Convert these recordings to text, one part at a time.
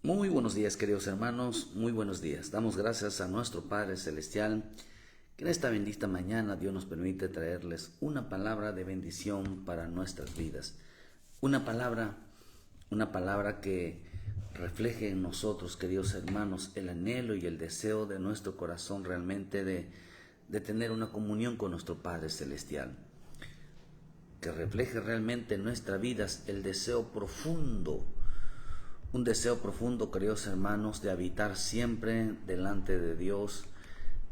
Muy buenos días, queridos hermanos, muy buenos días. Damos gracias a nuestro Padre Celestial, que en esta bendita mañana Dios nos permite traerles una palabra de bendición para nuestras vidas. Una palabra que refleje en nosotros, queridos hermanos, el anhelo y el deseo de nuestro corazón realmente de tener una comunión con nuestro Padre Celestial. Que refleje realmente en nuestras vidas el deseo profundo, un deseo profundo, queridos hermanos, de habitar siempre delante de Dios,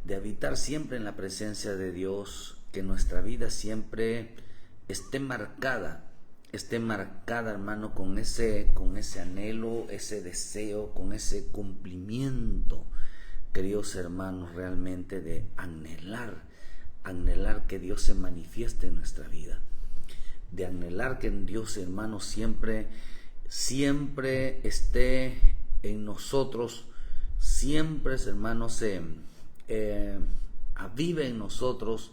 de habitar siempre en la presencia de Dios, que nuestra vida siempre esté marcada, hermano, con ese anhelo, ese deseo, con ese cumplimiento, queridos hermanos, realmente de anhelar que Dios se manifieste en nuestra vida, de anhelar que en Dios, hermanos, siempre esté en nosotros, siempre, hermanos, avive en nosotros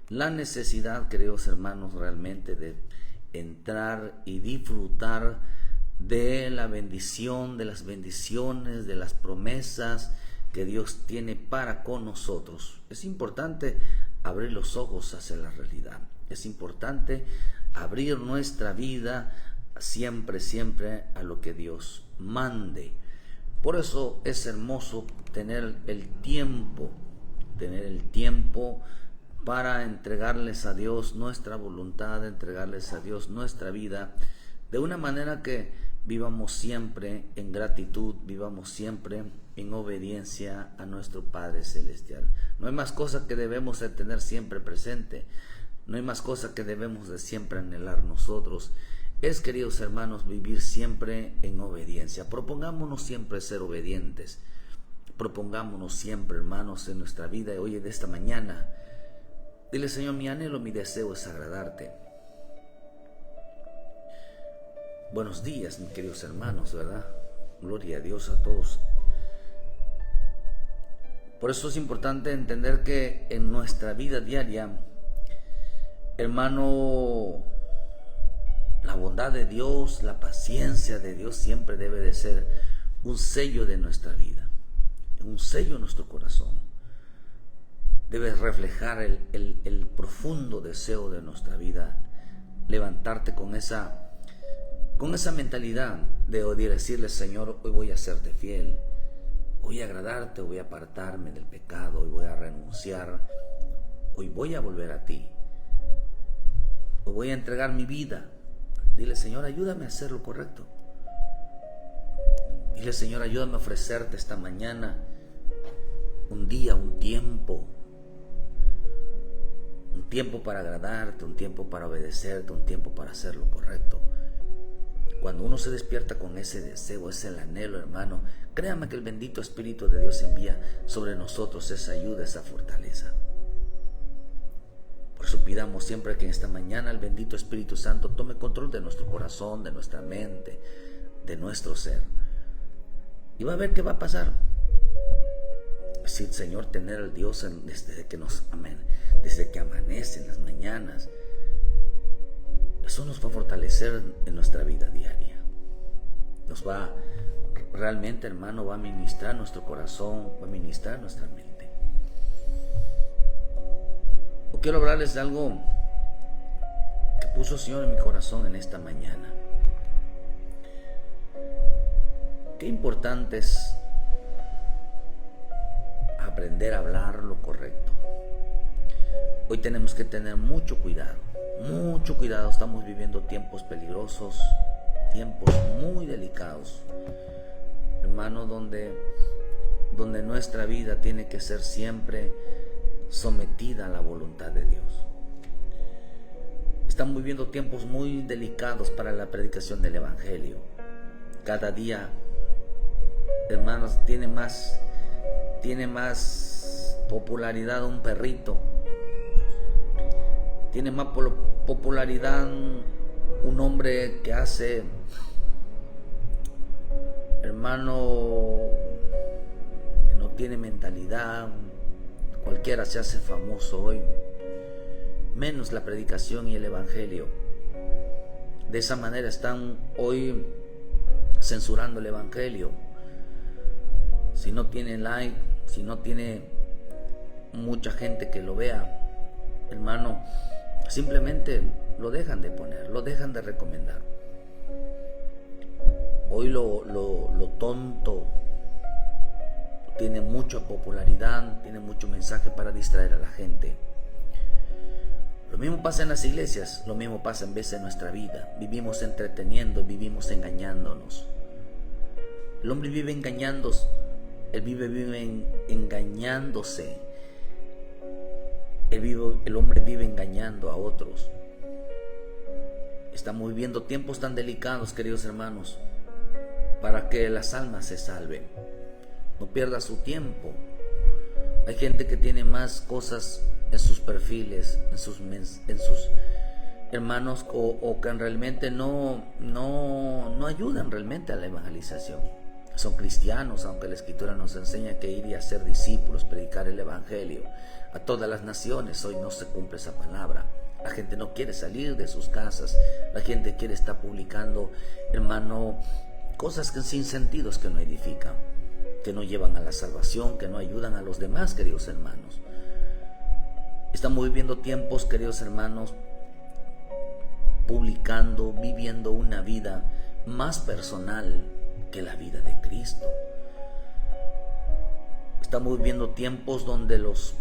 la necesidad, queridos hermanos, realmente de entrar y disfrutar de la bendición, de las bendiciones, de las promesas que Dios tiene para con nosotros. Es importante abrir los ojos hacia la realidad. Es importante abrir nuestra vida siempre a lo que Dios mande. Por eso es hermoso tener el tiempo para entregarles a Dios nuestra voluntad, entregarles a Dios nuestra vida, de una manera que vivamos siempre en gratitud, vivamos siempre en obediencia a nuestro Padre Celestial. No hay más cosa que debemos de tener siempre presente, no hay más cosa que debemos de siempre anhelar nosotros. Es, queridos hermanos, vivir siempre en obediencia. Propongámonos siempre ser obedientes. Propongámonos siempre, hermanos, en nuestra vida. Oye, de esta mañana, dile: Señor, mi anhelo, mi deseo es agradarte. Buenos días, mis queridos hermanos, ¿verdad? Gloria a Dios a todos. Por eso es importante entender que en nuestra vida diaria, hermano, la bondad de Dios, la paciencia de Dios siempre debe de ser un sello de nuestra vida, un sello en nuestro corazón. Debe reflejar el profundo deseo de nuestra vida, levantarte con esa mentalidad de decirle: Señor, hoy voy a serte fiel, voy a agradarte, voy a apartarme del pecado, hoy voy a renunciar, hoy voy a volver a ti, hoy voy a entregar mi vida. Dile: Señor, ayúdame a hacer lo correcto. Dile: Señor, ayúdame a ofrecerte esta mañana un día, un tiempo para agradarte, un tiempo para obedecerte, un tiempo para hacer lo correcto. Cuando uno se despierta con ese deseo, ese anhelo, hermano, créame que el bendito Espíritu de Dios envía sobre nosotros esa ayuda, esa fortaleza. Por eso pidamos siempre que en esta mañana el bendito Espíritu Santo tome control de nuestro corazón, de nuestra mente, de nuestro ser. Y va a ver qué va a pasar. Sí, Señor, tener al Dios desde que amanece en las mañanas, eso nos va a fortalecer en nuestra vida diaria. Nos va realmente, hermano, va a ministrar nuestro corazón, va a ministrar nuestra mente. Quiero hablarles de algo que puso el Señor en mi corazón en esta mañana. Qué importante es aprender a hablar lo correcto. Hoy tenemos que tener mucho cuidado. Estamos viviendo tiempos peligrosos, tiempos muy delicados, hermano, donde nuestra vida tiene que ser siempre sometida a la voluntad de Dios. Estamos viviendo tiempos muy delicados para la predicación del Evangelio. Cada día, hermanos, tiene más popularidad un perrito, tiene más popularidad un hombre que hace, hermano, que no tiene mentalidad. Cualquiera se hace famoso hoy, menos la predicación y el Evangelio. De esa manera están hoy censurando el Evangelio. si no tiene like, si no tiene mucha gente que lo vea, hermano, simplemente lo dejan de poner, lo dejan de recomendar. Hoy lo tonto tiene mucha popularidad, tiene mucho mensaje para distraer a la gente. Lo mismo pasa en las iglesias, lo mismo pasa en veces en nuestra vida. Vivimos entreteniendo, vivimos engañándonos. El hombre vive engañándose, engañándose. El hombre vive engañando a otros. Estamos viviendo tiempos tan delicados, queridos hermanos, para que las almas se salven. No pierda su tiempo. Hay gente que tiene más cosas en sus perfiles, en sus hermanos, o que realmente no ayudan realmente a la evangelización. Son cristianos, aunque la Escritura nos enseña que ir y hacer discípulos, predicar el evangelio a todas las naciones. Hoy no se cumple esa palabra. La gente no quiere salir de sus casas. La gente quiere estar publicando, hermano, cosas que sin sentidos, que no edifican, que no llevan a la salvación, que no ayudan a los demás, queridos hermanos. Estamos viviendo tiempos, queridos hermanos, publicando, viviendo una vida más personal que la vida de Cristo. Estamos viviendo tiempos donde los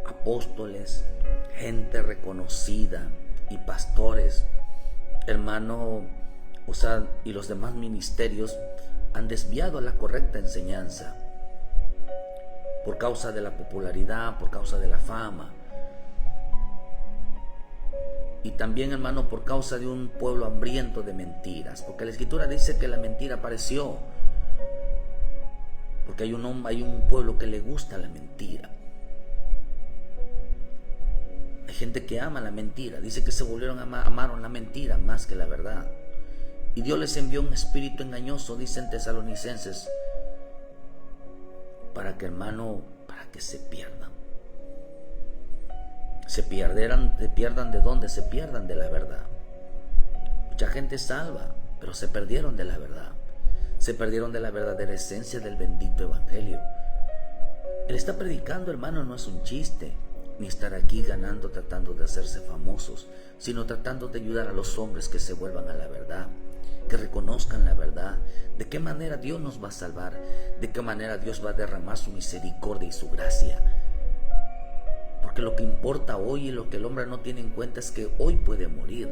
apóstoles, gente reconocida y pastores, hermano, y los demás ministerios han desviado la correcta enseñanza por causa de la popularidad, por causa de la fama, y también, hermano, por causa de un pueblo hambriento de mentiras, porque la Escritura dice que la mentira apareció porque hay un pueblo que le gusta la mentira. Hay gente que ama la mentira. Dice que se amaron la mentira más que la verdad. Y Dios les envió un espíritu engañoso, dicen Tesalonicenses, para que, hermano, para que se pierdan. Se pierdan ¿de dónde? Se pierdan de la verdad. Mucha gente es salva, pero se perdieron de la verdad. Se perdieron de la verdadera esencia del bendito evangelio. Él está predicando, hermano, no es un chiste, ni estar aquí ganando, tratando de hacerse famosos, sino tratando de ayudar a los hombres que se vuelvan a la verdad, que reconozcan la verdad, de qué manera Dios nos va a salvar, de qué manera Dios va a derramar su misericordia y su gracia. Porque lo que importa hoy y lo que el hombre no tiene en cuenta es que hoy puede morir,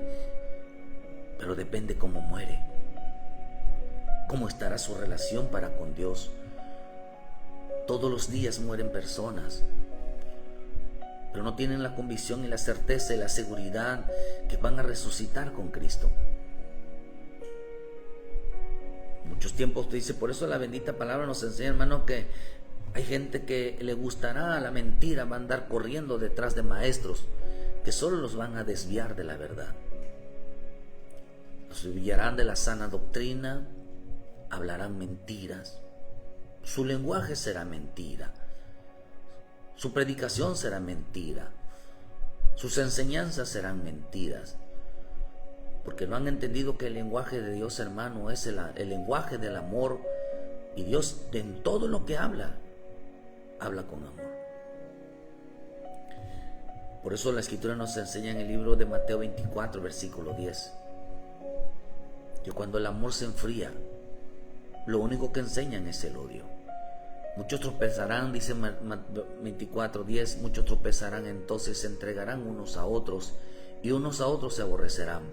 pero depende cómo muere, cómo estará su relación para con Dios. Todos los días mueren personas, pero no tienen la convicción y la certeza y la seguridad que van a resucitar con Cristo. Muchos tiempos te dice, por eso la bendita palabra nos enseña, hermano, que hay gente que le gustará la mentira, va a andar corriendo detrás de maestros que solo los van a desviar de la verdad. Los desviarán de la sana doctrina, hablarán mentiras, su lenguaje será mentira, su predicación será mentira, sus enseñanzas serán mentiras, porque no han entendido que el lenguaje de Dios, hermano, es el lenguaje del amor, y Dios en todo lo que habla con amor. Por eso la Escritura nos enseña en el libro de Mateo 24, versículo 10, que cuando el amor se enfría, lo único que enseñan es el odio. Muchos tropezarán, dice 24:10, muchos tropezarán, entonces se entregarán unos a otros y unos a otros se aborrecerán.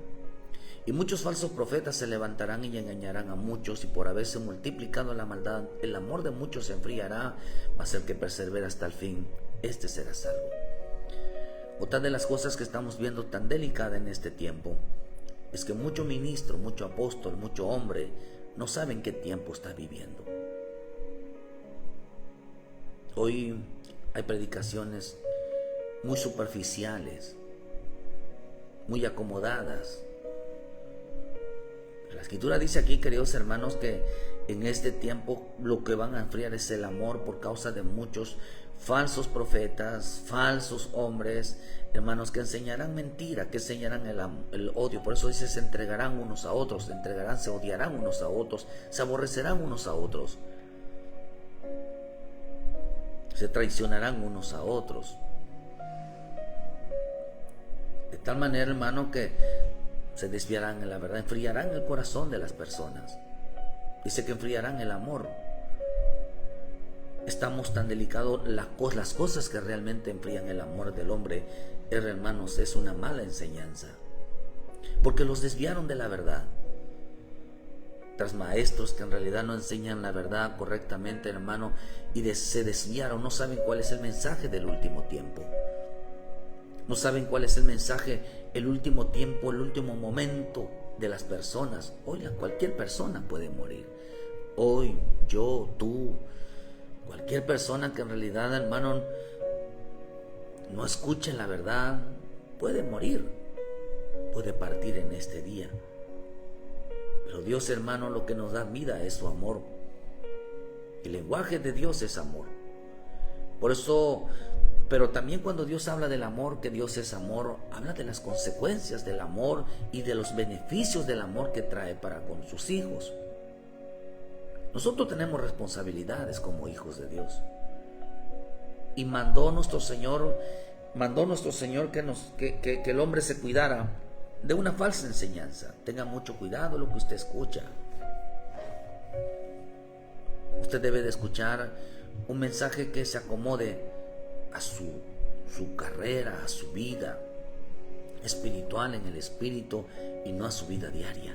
Y muchos falsos profetas se levantarán y engañarán a muchos, y por haberse multiplicado la maldad, el amor de muchos se enfriará, mas el que persevera hasta el fin, este será salvo. Otra de las cosas que estamos viendo tan delicada en este tiempo es que mucho ministro, mucho apóstol, mucho hombre no saben qué tiempo está viviendo. Hoy hay predicaciones muy superficiales, muy acomodadas. La Escritura dice aquí, queridos hermanos, que en este tiempo lo que van a enfriar es el amor por causa de muchos falsos profetas, falsos hombres, hermanos, que enseñarán mentira, que enseñarán el odio. Por eso dice, se entregarán unos a otros, se odiarán unos a otros, se aborrecerán unos a otros. se traicionarán unos a otros. De tal manera, hermano, que se desviarán en la verdad, enfriarán el corazón de las personas. Dice que enfriarán el amor. Estamos tan delicados, las cosas que realmente enfrían el amor del hombre, hermanos, es una mala enseñanza, porque los desviaron de la verdad. Tras maestros que en realidad no enseñan la verdad correctamente, hermano, y se desviaron, no saben cuál es el mensaje del último tiempo. No saben cuál es el mensaje, el último tiempo, el último momento de las personas. Hoy cualquier persona puede morir. Hoy, yo, tú, cualquier persona que en realidad, hermano, no escuche la verdad, puede morir, puede partir en este día. Pero Dios, hermano, lo que nos da vida es su amor. El lenguaje de Dios es amor. Por eso, pero también cuando Dios habla del amor, que Dios es amor, habla de las consecuencias del amor y de los beneficios del amor que trae para con sus hijos. Nosotros tenemos responsabilidades como hijos de Dios. Y mandó nuestro Señor que el hombre se cuidara de una falsa enseñanza. Tenga mucho cuidado lo que usted escucha. Usted debe de escuchar un mensaje que se acomode a su carrera, a su vida espiritual en el espíritu y no a su vida diaria.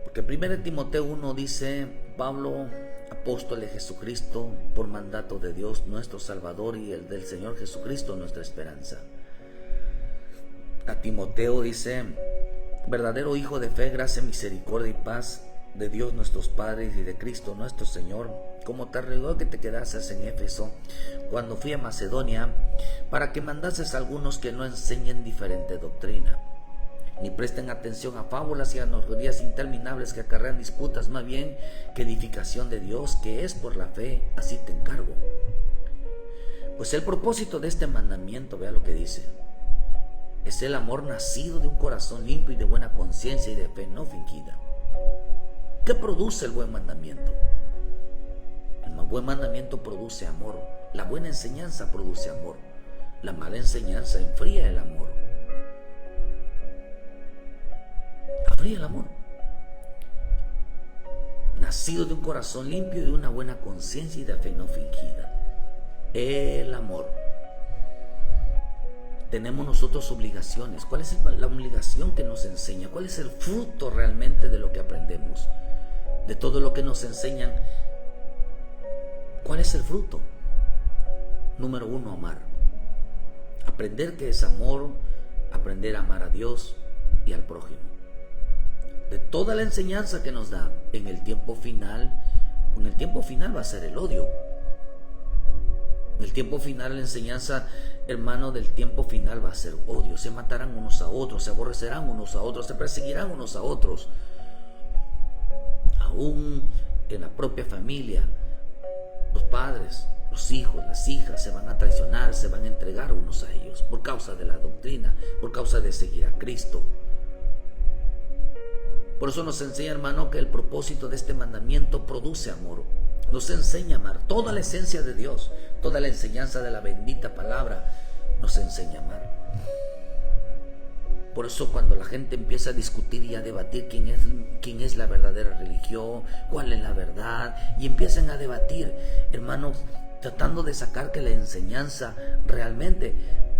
Porque 1 Timoteo 1 dice, Pablo, apóstol de Jesucristo, por mandato de Dios nuestro Salvador y el del Señor Jesucristo nuestra esperanza. A Timoteo dice, verdadero hijo de fe, gracia, misericordia y paz de Dios nuestros padres y de Cristo nuestro Señor, como te ruego que te quedases en Éfeso cuando fui a Macedonia, para que mandases a algunos que no enseñen diferente doctrina, ni presten atención a fábulas y analogías interminables que acarrean disputas, más bien que edificación de Dios, que es por la fe, así te encargo. Pues el propósito de este mandamiento, vea lo que dice, es el amor nacido de un corazón limpio y de buena conciencia y de fe no fingida. ¿Qué produce el buen mandamiento? El buen mandamiento produce amor. La buena enseñanza produce amor. La mala enseñanza enfría el amor. Enfría el amor. Nacido de un corazón limpio y de una buena conciencia y de fe no fingida. El amor. Tenemos nosotros obligaciones. ¿Cuál es la obligación que nos enseña? ¿Cuál es el fruto realmente de lo que aprendemos? De todo lo que nos enseñan. ¿Cuál es el fruto? Número 1, amar. Aprender qué es amor, aprender a amar a Dios y al prójimo. De toda la enseñanza que nos da en el tiempo final va a ser el odio. En el tiempo final, la enseñanza, hermano, del tiempo final va a ser odio. Se matarán unos a otros, se aborrecerán unos a otros, se perseguirán unos a otros. Aún en la propia familia, los padres, los hijos, las hijas se van a traicionar, se van a entregar unos a ellos por causa de la doctrina, por causa de seguir a Cristo. Por eso nos enseña, hermano, que el propósito de este mandamiento produce amor. Nos enseña a amar. Toda la esencia de Dios, toda la enseñanza de la bendita palabra nos enseña a amar. Por eso cuando la gente empieza a discutir y a debatir quién es la verdadera religión, cuál es la verdad, y empiezan a debatir, hermanos, tratando de sacar que la enseñanza realmente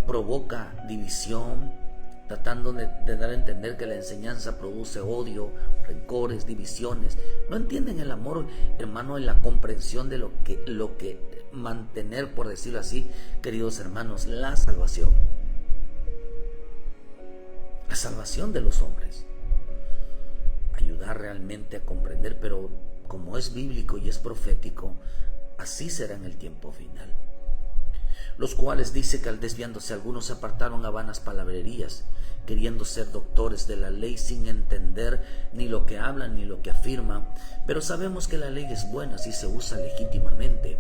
provoca división, tratando de dar a entender que la enseñanza produce odio, rencores, divisiones. No entienden el amor, hermano, en la comprensión de lo que mantener, por decirlo así, queridos hermanos, la salvación. La salvación de los hombres. Ayudar realmente a comprender, pero como es bíblico y es profético, así será en el tiempo final. Los cuales dice que al desviándose algunos se apartaron a vanas palabrerías, queriendo ser doctores de la ley sin entender ni lo que hablan ni lo que afirman, pero sabemos que la ley es buena si se usa legítimamente.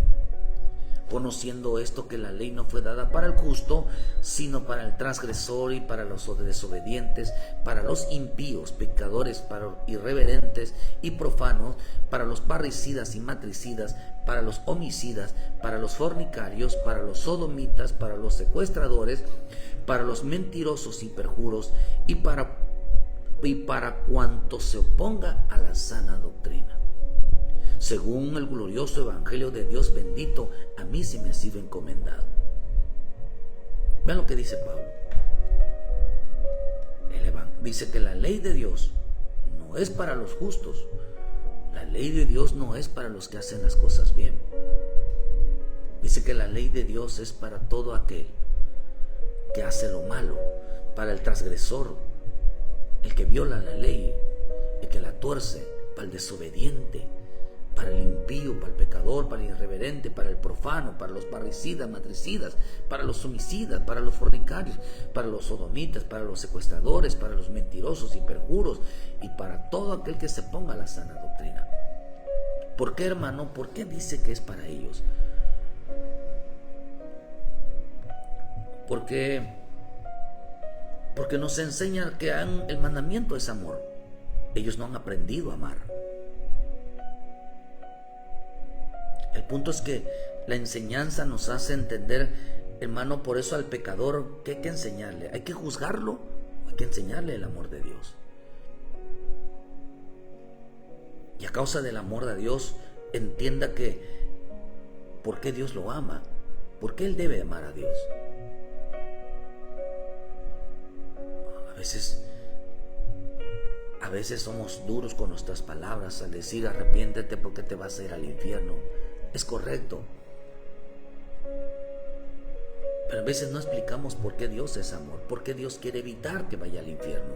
conociendo esto, que la ley no fue dada para el justo, sino para el transgresor y para los desobedientes, para los impíos, pecadores, para los irreverentes y profanos, para los parricidas y matricidas, para los homicidas, para los fornicarios, para los sodomitas, para los secuestradores, para los mentirosos y perjuros, y para cuanto se oponga a la sana doctrina. Según el glorioso evangelio de Dios bendito, a mí se me ha sido encomendado. Vean lo que dice Pablo. Dice que la ley de Dios no es para los justos. La ley de Dios no es para los que hacen las cosas bien. Dice que la ley de Dios es para todo aquel que hace lo malo, para el transgresor, el que viola la ley, el que la tuerce, para el desobediente, para el impío, para el pecador, para el irreverente, para el profano, para los parricidas, matricidas, para los homicidas, para los fornicarios, para los sodomitas, para los secuestradores, para los mentirosos y perjuros, y para todo aquel que se ponga a la sana doctrina. ¿Por qué, hermano? ¿Por qué dice que es para ellos? Porque nos enseña que el mandamiento es amor. Ellos no han aprendido a amar. El punto es que la enseñanza nos hace entender, hermano, por eso al pecador, ¿qué hay que enseñarle? ¿Hay que juzgarlo? Hay que enseñarle el amor de Dios. Y a causa del amor de Dios, entienda que ¿por qué Dios lo ama? ¿Por qué él debe amar a Dios? A veces somos duros con nuestras palabras al decir arrepiéntete porque te vas a ir al infierno. Es correcto. Pero a veces no explicamos por qué Dios es amor, por qué Dios quiere evitar que vaya al infierno.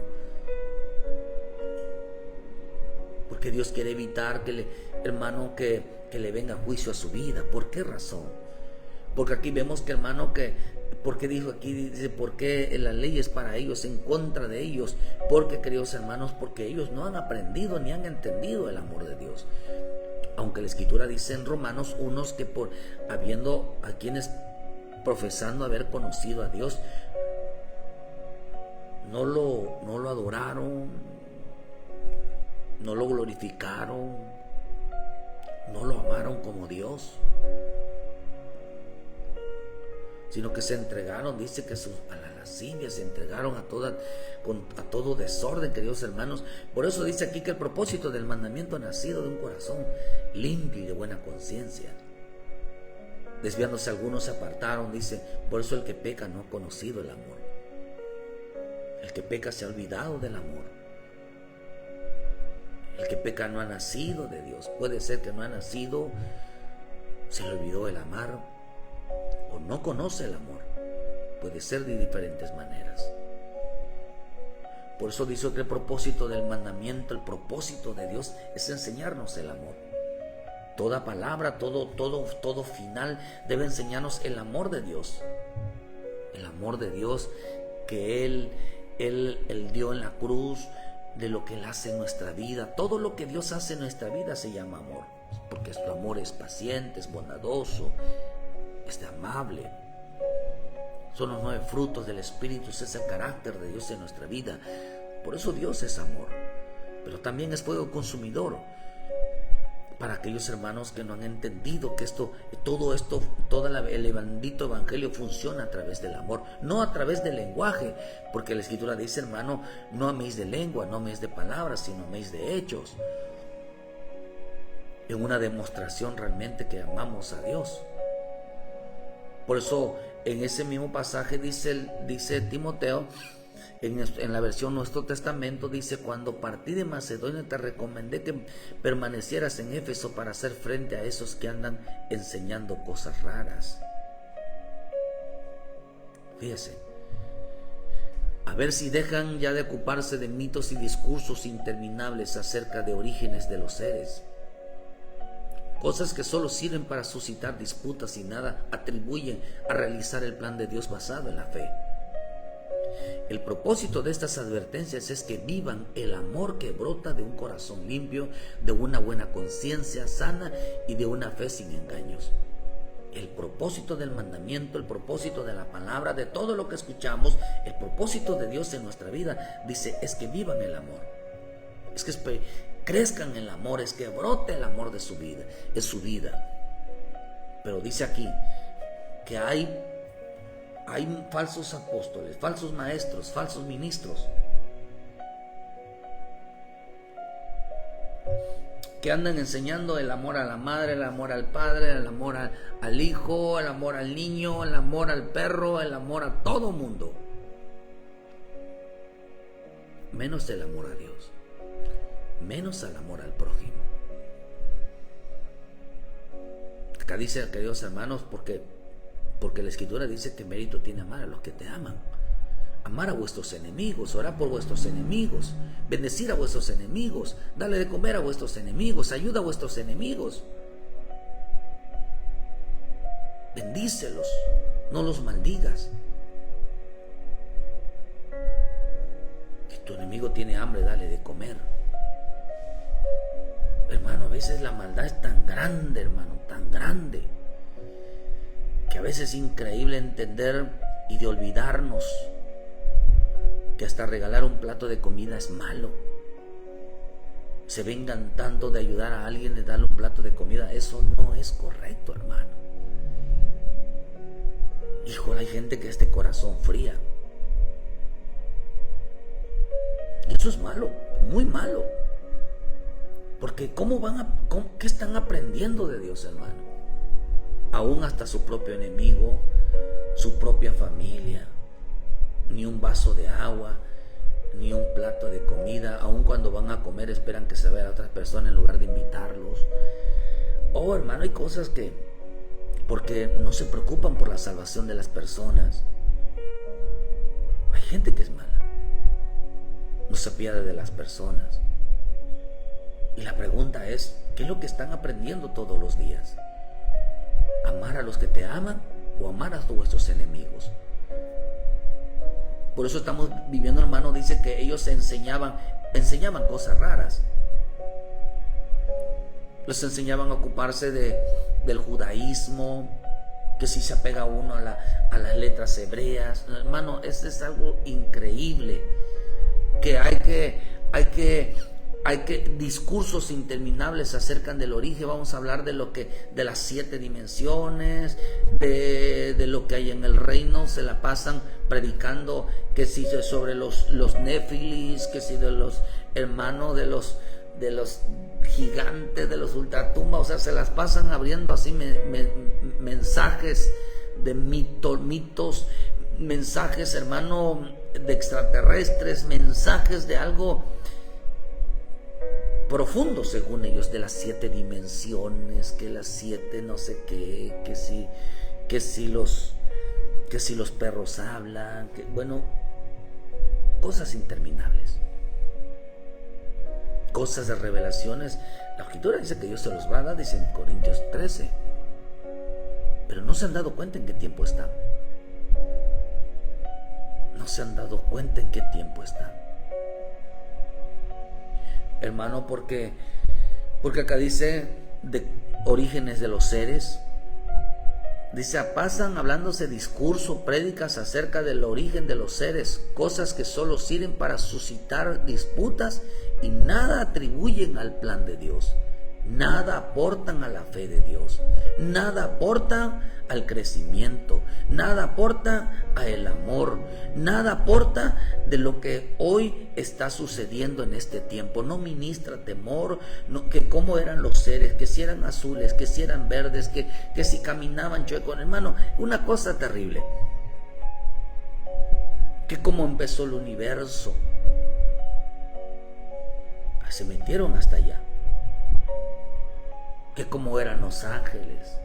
Porque Dios quiere evitar que le venga juicio a su vida. ¿Por qué razón? Porque aquí vemos que, hermano, porque dijo aquí, dice, porque la ley es para ellos, en contra de ellos. Porque, queridos hermanos, porque ellos no han aprendido ni han entendido el amor de Dios. Aunque la Escritura dice en Romanos unos que habiendo a quienes profesando haber conocido a Dios, no lo adoraron, no lo glorificaron, no lo amaron como Dios, sino que se entregaron, dice que a la lascivia, se entregaron a todo desorden, queridos hermanos. Por eso dice aquí que el propósito del mandamiento ha nacido de un corazón limpio y de buena conciencia. Desviándose algunos se apartaron, dice, por eso el que peca no ha conocido el amor. El que peca se ha olvidado del amor. El que peca no ha nacido de Dios. Puede ser que no ha nacido, se le olvidó el amar, o no conoce el amor. Puede ser de diferentes maneras. Por eso dice que el propósito del mandamiento, el propósito de Dios es enseñarnos el amor. Toda palabra, todo final debe enseñarnos el amor de Dios. El amor de Dios que Él dio en la cruz, de lo que Él hace en nuestra vida. Todo lo que Dios hace en nuestra vida se llama amor, porque su amor es paciente, es bondadoso, es amable. Son los 9 frutos del Espíritu, es el carácter de Dios en nuestra vida. Por eso Dios es amor, pero también es fuego consumidor. Para aquellos hermanos que no han entendido que todo el bendito evangelio funciona a través del amor, no a través del lenguaje, porque la Escritura dice, hermano, no améis de lengua, no améis de palabras, sino améis de hechos. En una demostración realmente que amamos a Dios. Por eso en ese mismo pasaje dice Timoteo, en la versión Nuestro Testamento, dice, cuando partí de Macedonia te recomendé que permanecieras en Éfeso para hacer frente a esos que andan enseñando cosas raras. Fíjese, a ver si dejan ya de ocuparse de mitos y discursos interminables acerca de orígenes de los seres. Cosas que solo sirven para suscitar disputas y nada atribuyen a realizar el plan de Dios basado en la fe. El propósito de estas advertencias es que vivan el amor que brota de un corazón limpio, de una buena conciencia sana y de una fe sin engaños. el propósito del mandamiento, el propósito de la palabra, de todo lo que escuchamos, el propósito de Dios en nuestra vida, dice, es que vivan el amor, es que crezcan el amor, es que brote el amor de su vida, es su vida. Pero dice aquí que hay falsos apóstoles, falsos maestros, falsos ministros, que andan enseñando el amor a la madre, el amor al padre, el amor al hijo, el amor al niño, el amor al perro, el amor a todo mundo, menos el amor a Dios, menos el amor al prójimo. Acá dice, queridos hermanos, porque la Escritura dice que mérito tiene amar a los que te aman. Amar a vuestros enemigos, orar por vuestros enemigos, bendecir a vuestros enemigos, darle de comer a vuestros enemigos, ayuda a vuestros enemigos. Bendícelos, no los maldigas. Si tu enemigo tiene hambre, dale de comer. Hermano, a veces la maldad es tan grande, hermano, tan grande, que a veces es increíble entender y de olvidarnos que hasta regalar un plato de comida es malo. Se vengan tanto de ayudar a alguien, de darle un plato de comida. Eso no es correcto, hermano. Hijo, hay gente que es de corazón fría. Y eso es malo, muy malo. Porque ¿qué están aprendiendo de Dios, hermano? Aún hasta su propio enemigo, su propia familia. Ni un vaso de agua, ni un plato de comida. Aun cuando van a comer esperan que se vea a otras personas en lugar de invitarlos. Oh, hermano, hay cosas que, porque no se preocupan por la salvación de las personas. Hay gente que es mala, no se pierde de las personas. Y la pregunta es, ¿qué es lo que están aprendiendo todos los días? ¿Amar a los que te aman o amar a vuestros enemigos? Por eso estamos viviendo, hermano, dice que ellos enseñaban cosas raras. Les enseñaban a ocuparse del judaísmo, que si se apega uno a las letras hebreas. Hermano, esto es algo increíble, que hay que discursos interminables acerca del origen. Vamos a hablar de las 7 dimensiones, de lo que hay en el reino. Se la pasan predicando que si sobre los néfilis, que si de los hermanos de los gigantes, de los ultratumbas. O sea, se las pasan abriendo así mensajes de mitos, mensajes, hermano, de extraterrestres, mensajes de algo profundo según ellos, de las 7 dimensiones, que las 7 no sé qué, que si los perros hablan, bueno, cosas interminables, cosas de revelaciones. La Escritura dice que Dios se los va a dar, dice en Corintios 13, pero no se han dado cuenta en qué tiempo están. No se han dado cuenta en qué tiempo están, hermano, porque acá dice de orígenes de los seres. Dice, pasan hablándose discurso, prédicas acerca del origen de los seres, cosas que solo sirven para suscitar disputas y nada atribuyen al plan de Dios, nada aportan a la fe de Dios, nada aportan al crecimiento, nada aporta al amor, nada aporta de lo que hoy está sucediendo en este tiempo. No ministra temor, que cómo eran los seres, que si eran azules, que si eran verdes, que si caminaban chuecos, hermano, una cosa terrible. Que cómo empezó el universo, se metieron hasta allá, que cómo eran los ángeles.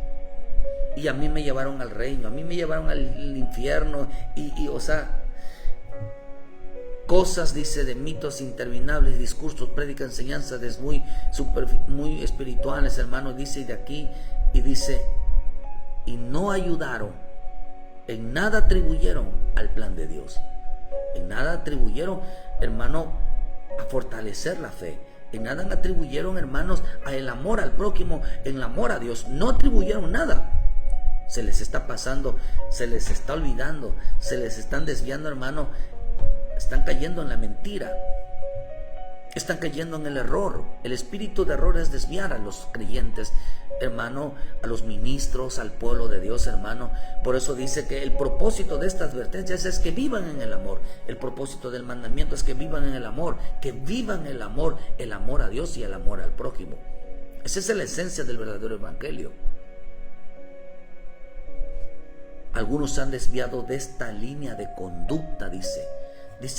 Y a mí me llevaron al reino, a mí me llevaron al infierno, y o sea, cosas, dice, de mitos interminables, discursos, prédicas, enseñanzas muy espirituales, hermano, dice, y de aquí, y dice, y no ayudaron, en nada atribuyeron al plan de Dios, en nada atribuyeron, hermano, a fortalecer la fe, en nada atribuyeron, hermanos, a el amor al prójimo, en el amor a Dios, no atribuyeron nada. Se les está pasando, se les está olvidando, se les están desviando, hermano. Están cayendo en la mentira. Están cayendo en el error. El espíritu de error es desviar a los creyentes, hermano, a los ministros, al pueblo de Dios, hermano. Por eso dice que el propósito de estas advertencias es que vivan en el amor. El propósito del mandamiento es que vivan en el amor, que vivan el amor a Dios y el amor al prójimo. Esa es la esencia del verdadero evangelio. Algunos se han desviado de esta línea de conducta, dice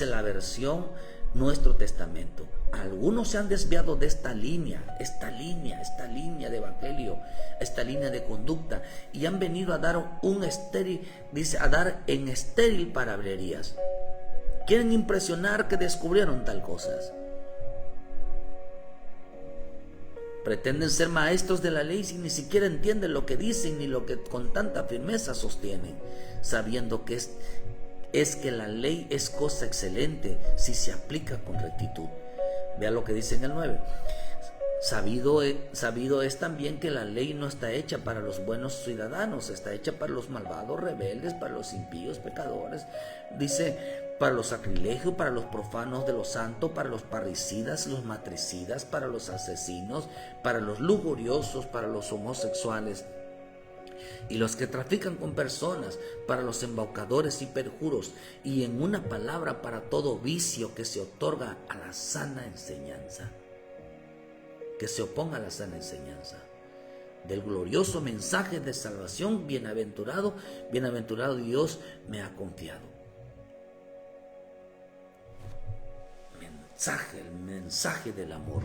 la versión Nuestro Testamento. Algunos se han desviado de esta línea de evangelio, esta línea de conducta, y han venido a dar a dar en estéril palabrerías. Quieren impresionar que descubrieron tal cosas. Pretenden ser maestros de la ley sin ni siquiera entienden lo que dicen ni lo que con tanta firmeza sostienen, sabiendo que es que la ley es cosa excelente si se aplica con rectitud. Vea lo que dice en el 9. Sabido es también que la ley no está hecha para los buenos ciudadanos, está hecha para los malvados, rebeldes, para los impíos, pecadores. Dice, para los sacrilegios, para los profanos de lo santo, para los parricidas, los matricidas, para los asesinos, para los lujuriosos, para los homosexuales y los que trafican con personas, para los embaucadores y perjuros, y en una palabra, para todo vicio que se otorga a la sana enseñanza, que se oponga a la sana enseñanza del glorioso mensaje de salvación. Bienaventurado Dios me ha confiado. El mensaje del amor,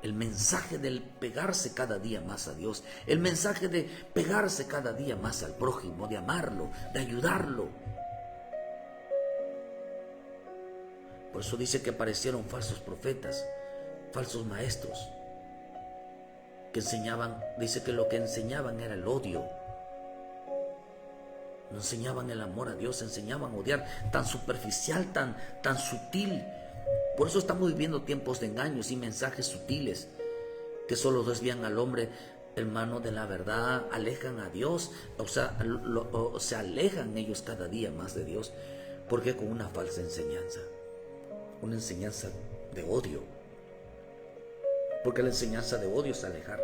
el mensaje del pegarse cada día más a Dios, el mensaje de pegarse cada día más al prójimo, de amarlo, de ayudarlo. Por eso dice que aparecieron falsos profetas, falsos maestros, que enseñaban, dice que lo que enseñaban era el odio. No enseñaban el amor a Dios, enseñaban a odiar, tan superficial, tan sutil. Por eso estamos viviendo tiempos de engaños y mensajes sutiles que solo desvían al hombre, hermano, de la verdad, alejan a Dios, se alejan ellos cada día más de Dios, porque con una falsa enseñanza, una enseñanza de odio, porque la enseñanza de odio es alejar,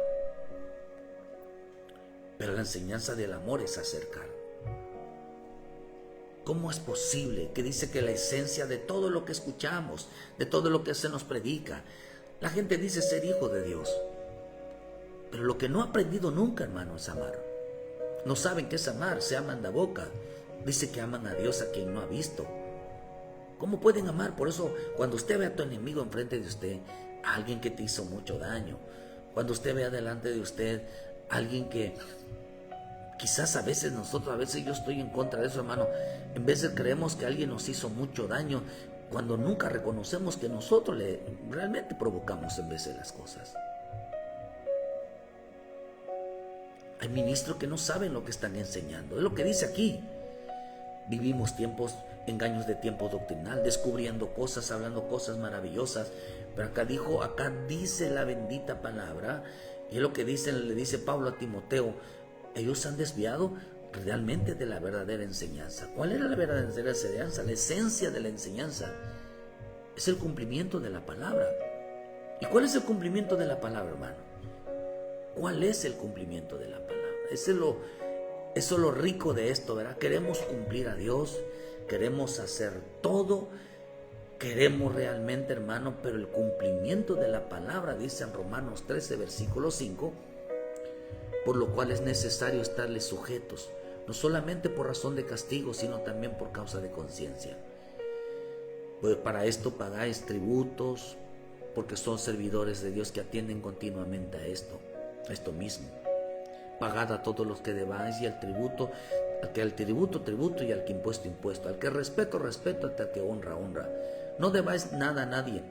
pero la enseñanza del amor es acercar. ¿Cómo es posible que dice que la esencia de todo lo que escuchamos, de todo lo que se nos predica, la gente dice ser hijo de Dios? Pero lo que no ha aprendido nunca, hermano, es amar. No saben qué es amar, se aman de boca. Dice que aman a Dios a quien no ha visto. ¿Cómo pueden amar? Por eso, cuando usted ve a tu enemigo enfrente de usted, a alguien que te hizo mucho daño, cuando usted ve delante de usted a alguien que quizás a veces yo estoy en contra de eso, hermano. En vez de creemos que alguien nos hizo mucho daño, cuando nunca reconocemos que nosotros realmente provocamos en veces las cosas. Hay ministros que no saben lo que están enseñando. Es lo que dice aquí. Vivimos engaños de tiempo doctrinal, descubriendo cosas, hablando cosas maravillosas. Pero acá dice la bendita palabra, y es lo que le dice Pablo a Timoteo. Ellos se han desviado realmente de la verdadera enseñanza. ¿Cuál era la verdadera enseñanza? La esencia de la enseñanza es el cumplimiento de la palabra. ¿Y cuál es el cumplimiento de la palabra, hermano? ¿Cuál es el cumplimiento de la palabra? Eso es lo rico de esto, ¿verdad? Queremos cumplir a Dios, queremos hacer todo, queremos realmente, hermano, pero el cumplimiento de la palabra, dice en Romanos 13, versículo 5, por lo cual es necesario estarles sujetos, no solamente por razón de castigo, sino también por causa de conciencia. Pues para esto pagáis tributos, porque son servidores de Dios que atienden continuamente a esto mismo. Pagad a todos los que debáis, y al tributo, tributo, y al que impuesto, al que respeto, al que honra. No debáis nada a nadie,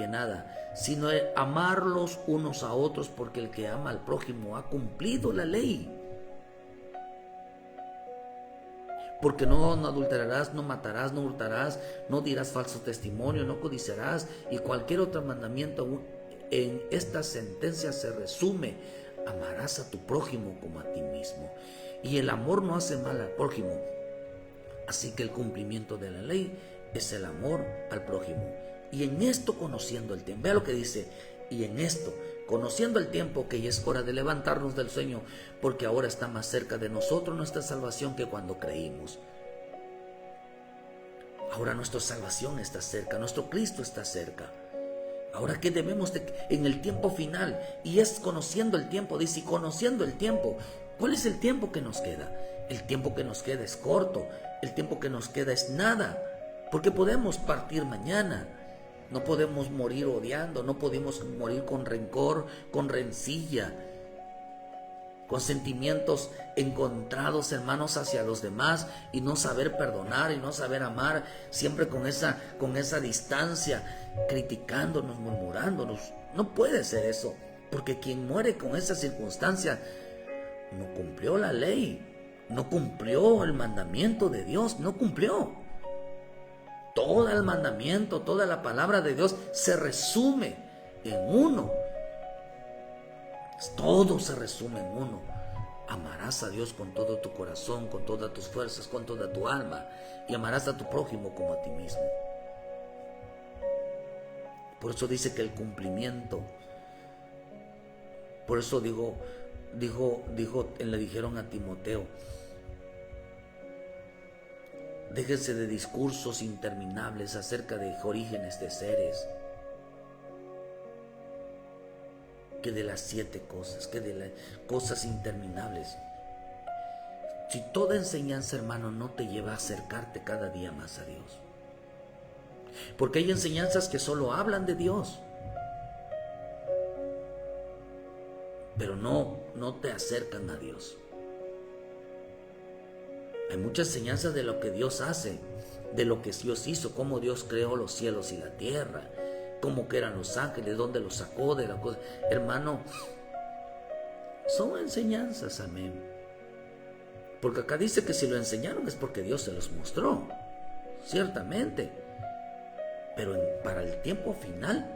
nada, sino amarlos unos a otros, porque el que ama al prójimo ha cumplido la ley. Porque no adulterarás, no matarás, no hurtarás, no dirás falso testimonio, no codiciarás, y cualquier otro mandamiento en esta sentencia se resume. amarás a tu prójimo como a ti mismo. Y el amor no hace mal al prójimo. Así que el cumplimiento de la ley es el amor al prójimo. Y en esto conociendo el tiempo, vea lo que dice, y en esto conociendo el tiempo, que ya es hora de levantarnos del sueño, porque ahora está más cerca de nosotros nuestra salvación que cuando creímos. Ahora nuestra salvación está cerca, nuestro Cristo está cerca. Ahora, ¿qué debemos en el tiempo final? Y es conociendo el tiempo, dice, y conociendo el tiempo. ¿Cuál es el tiempo que nos queda? El tiempo que nos queda es corto, el tiempo que nos queda es nada, porque podemos partir mañana. No podemos morir odiando, no podemos morir con rencor, con rencilla, con sentimientos encontrados, hermanos, hacia los demás, y no saber perdonar y no saber amar, siempre con esa distancia, criticándonos, murmurándonos. No puede ser eso, porque quien muere con esa circunstancia no cumplió la ley, no cumplió el mandamiento de Dios, no cumplió. Todo el mandamiento, toda la palabra de Dios se resume en uno. Todo se resume en uno. Amarás a Dios con todo tu corazón, con todas tus fuerzas, con toda tu alma, y amarás a tu prójimo como a ti mismo. Por eso dice que el cumplimiento, por eso le dijeron a Timoteo, déjense de discursos interminables acerca de orígenes de seres, que de las 7 cosas, que de las cosas interminables. Si toda enseñanza, hermano, no te lleva a acercarte cada día más a Dios, porque hay enseñanzas que solo hablan de Dios, pero no te acercan a Dios. Hay muchas enseñanzas de lo que Dios hace, de lo que Dios hizo, cómo Dios creó los cielos y la tierra, cómo que eran los ángeles, dónde los sacó de la cosa. Hermano, son enseñanzas, amén. Porque acá dice que si lo enseñaron es porque Dios se los mostró, ciertamente. Pero para el tiempo final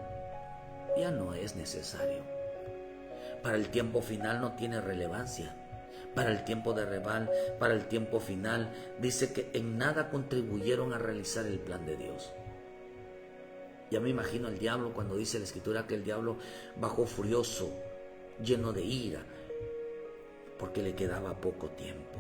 ya no es necesario. Para el tiempo final no tiene relevancia. Para el tiempo de Rebal, para el tiempo final, dice que en nada contribuyeron a realizar el plan de Dios. Ya me imagino al diablo cuando dice la Escritura que el diablo bajó furioso, lleno de ira, porque le quedaba poco tiempo.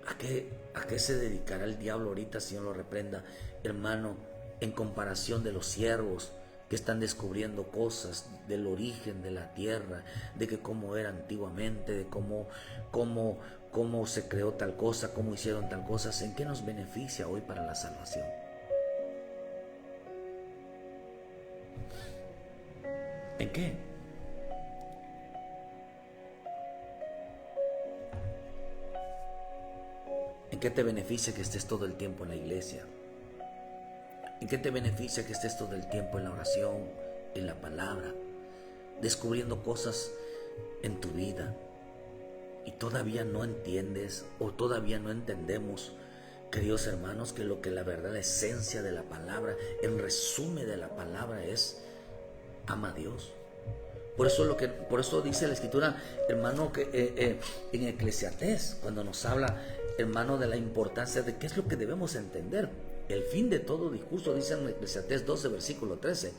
¿A qué se dedicará el diablo ahorita, Señor lo reprenda, hermano, en comparación de los siervos que están descubriendo cosas del origen de la tierra, de que cómo era antiguamente, de cómo se creó tal cosa, cómo hicieron tal cosa? ¿En qué nos beneficia hoy para la salvación? ¿En qué? ¿En qué te beneficia que estés todo el tiempo en la iglesia? ¿En qué te beneficia que estés todo el tiempo en la oración, en la palabra, descubriendo cosas en tu vida y todavía no entiendes o todavía no entendemos, queridos hermanos, que lo que la verdad, la esencia de la palabra, el resumen de la palabra es: ama a Dios. Por eso dice la Escritura, hermano, que en Eclesiastés, cuando nos habla, hermano, de la importancia de qué es lo que debemos entender. El fin de todo discurso, dice en Eclesiastés 12, versículo 13,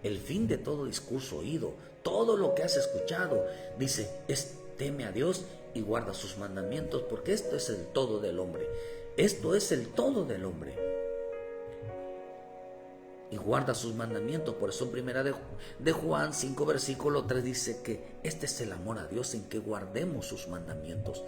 el fin de todo discurso oído, todo lo que has escuchado, dice, es teme a Dios y guarda sus mandamientos, porque esto es el todo del hombre. Esto es el todo del hombre. Y guarda sus mandamientos. Por eso en primera de Juan 5, versículo 3 dice que este es el amor a Dios, en que guardemos sus mandamientos.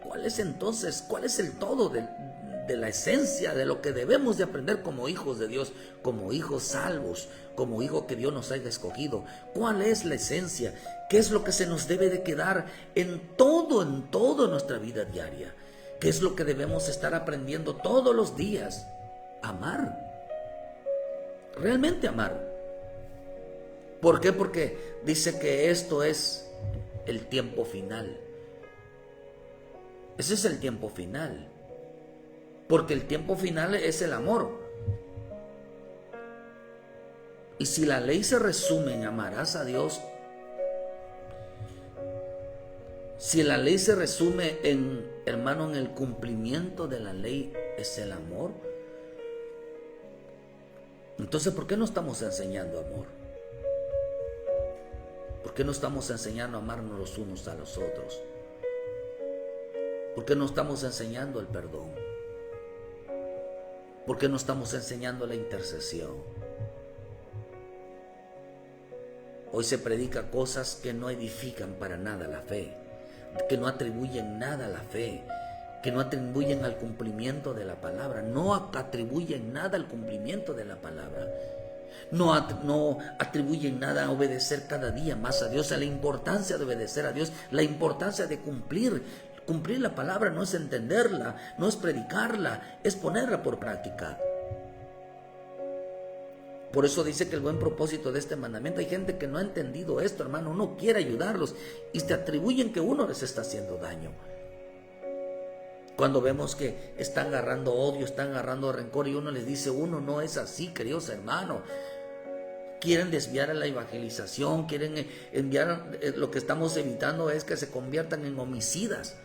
¿Cuál es entonces? ¿Cuál es el todo de la esencia de lo que debemos de aprender como hijos de Dios, como hijos salvos, como hijos que Dios nos haya escogido? ¿Cuál es la esencia? ¿Qué es lo que se nos debe de quedar en toda nuestra vida diaria? ¿Qué es lo que debemos estar aprendiendo todos los días? Amar. Realmente amar. ¿Por qué? Porque dice que esto es el tiempo final. Ese es el tiempo final. Porque el tiempo final es el amor. Y si la ley se resume en amarás a Dios Si la ley se resume hermano, en el cumplimiento de la ley es el amor, entonces ¿por qué no estamos enseñando amor? ¿Por qué no estamos enseñando a amarnos los unos a los otros? ¿Por qué no estamos enseñando el perdón? ¿Por qué no estamos enseñando la intercesión? Hoy se predica cosas que no edifican para nada la fe, que no atribuyen nada a la fe, que no atribuyen al cumplimiento de la palabra, no atribuyen nada al cumplimiento de la palabra, no atribuyen nada a obedecer cada día más a Dios, a la importancia de obedecer a Dios, la importancia de cumplir. Cumplir la palabra no es entenderla, no es predicarla, es ponerla por práctica. Por eso dice que el buen propósito de este mandamiento, hay gente que no ha entendido esto, hermano, uno quiere ayudarlos y te atribuyen que uno les está haciendo daño. Cuando vemos que están agarrando odio, están agarrando rencor y uno les dice, uno no es así, queridos hermanos. Quieren desviar a la evangelización, quieren enviar, lo que estamos evitando es que se conviertan en homicidas.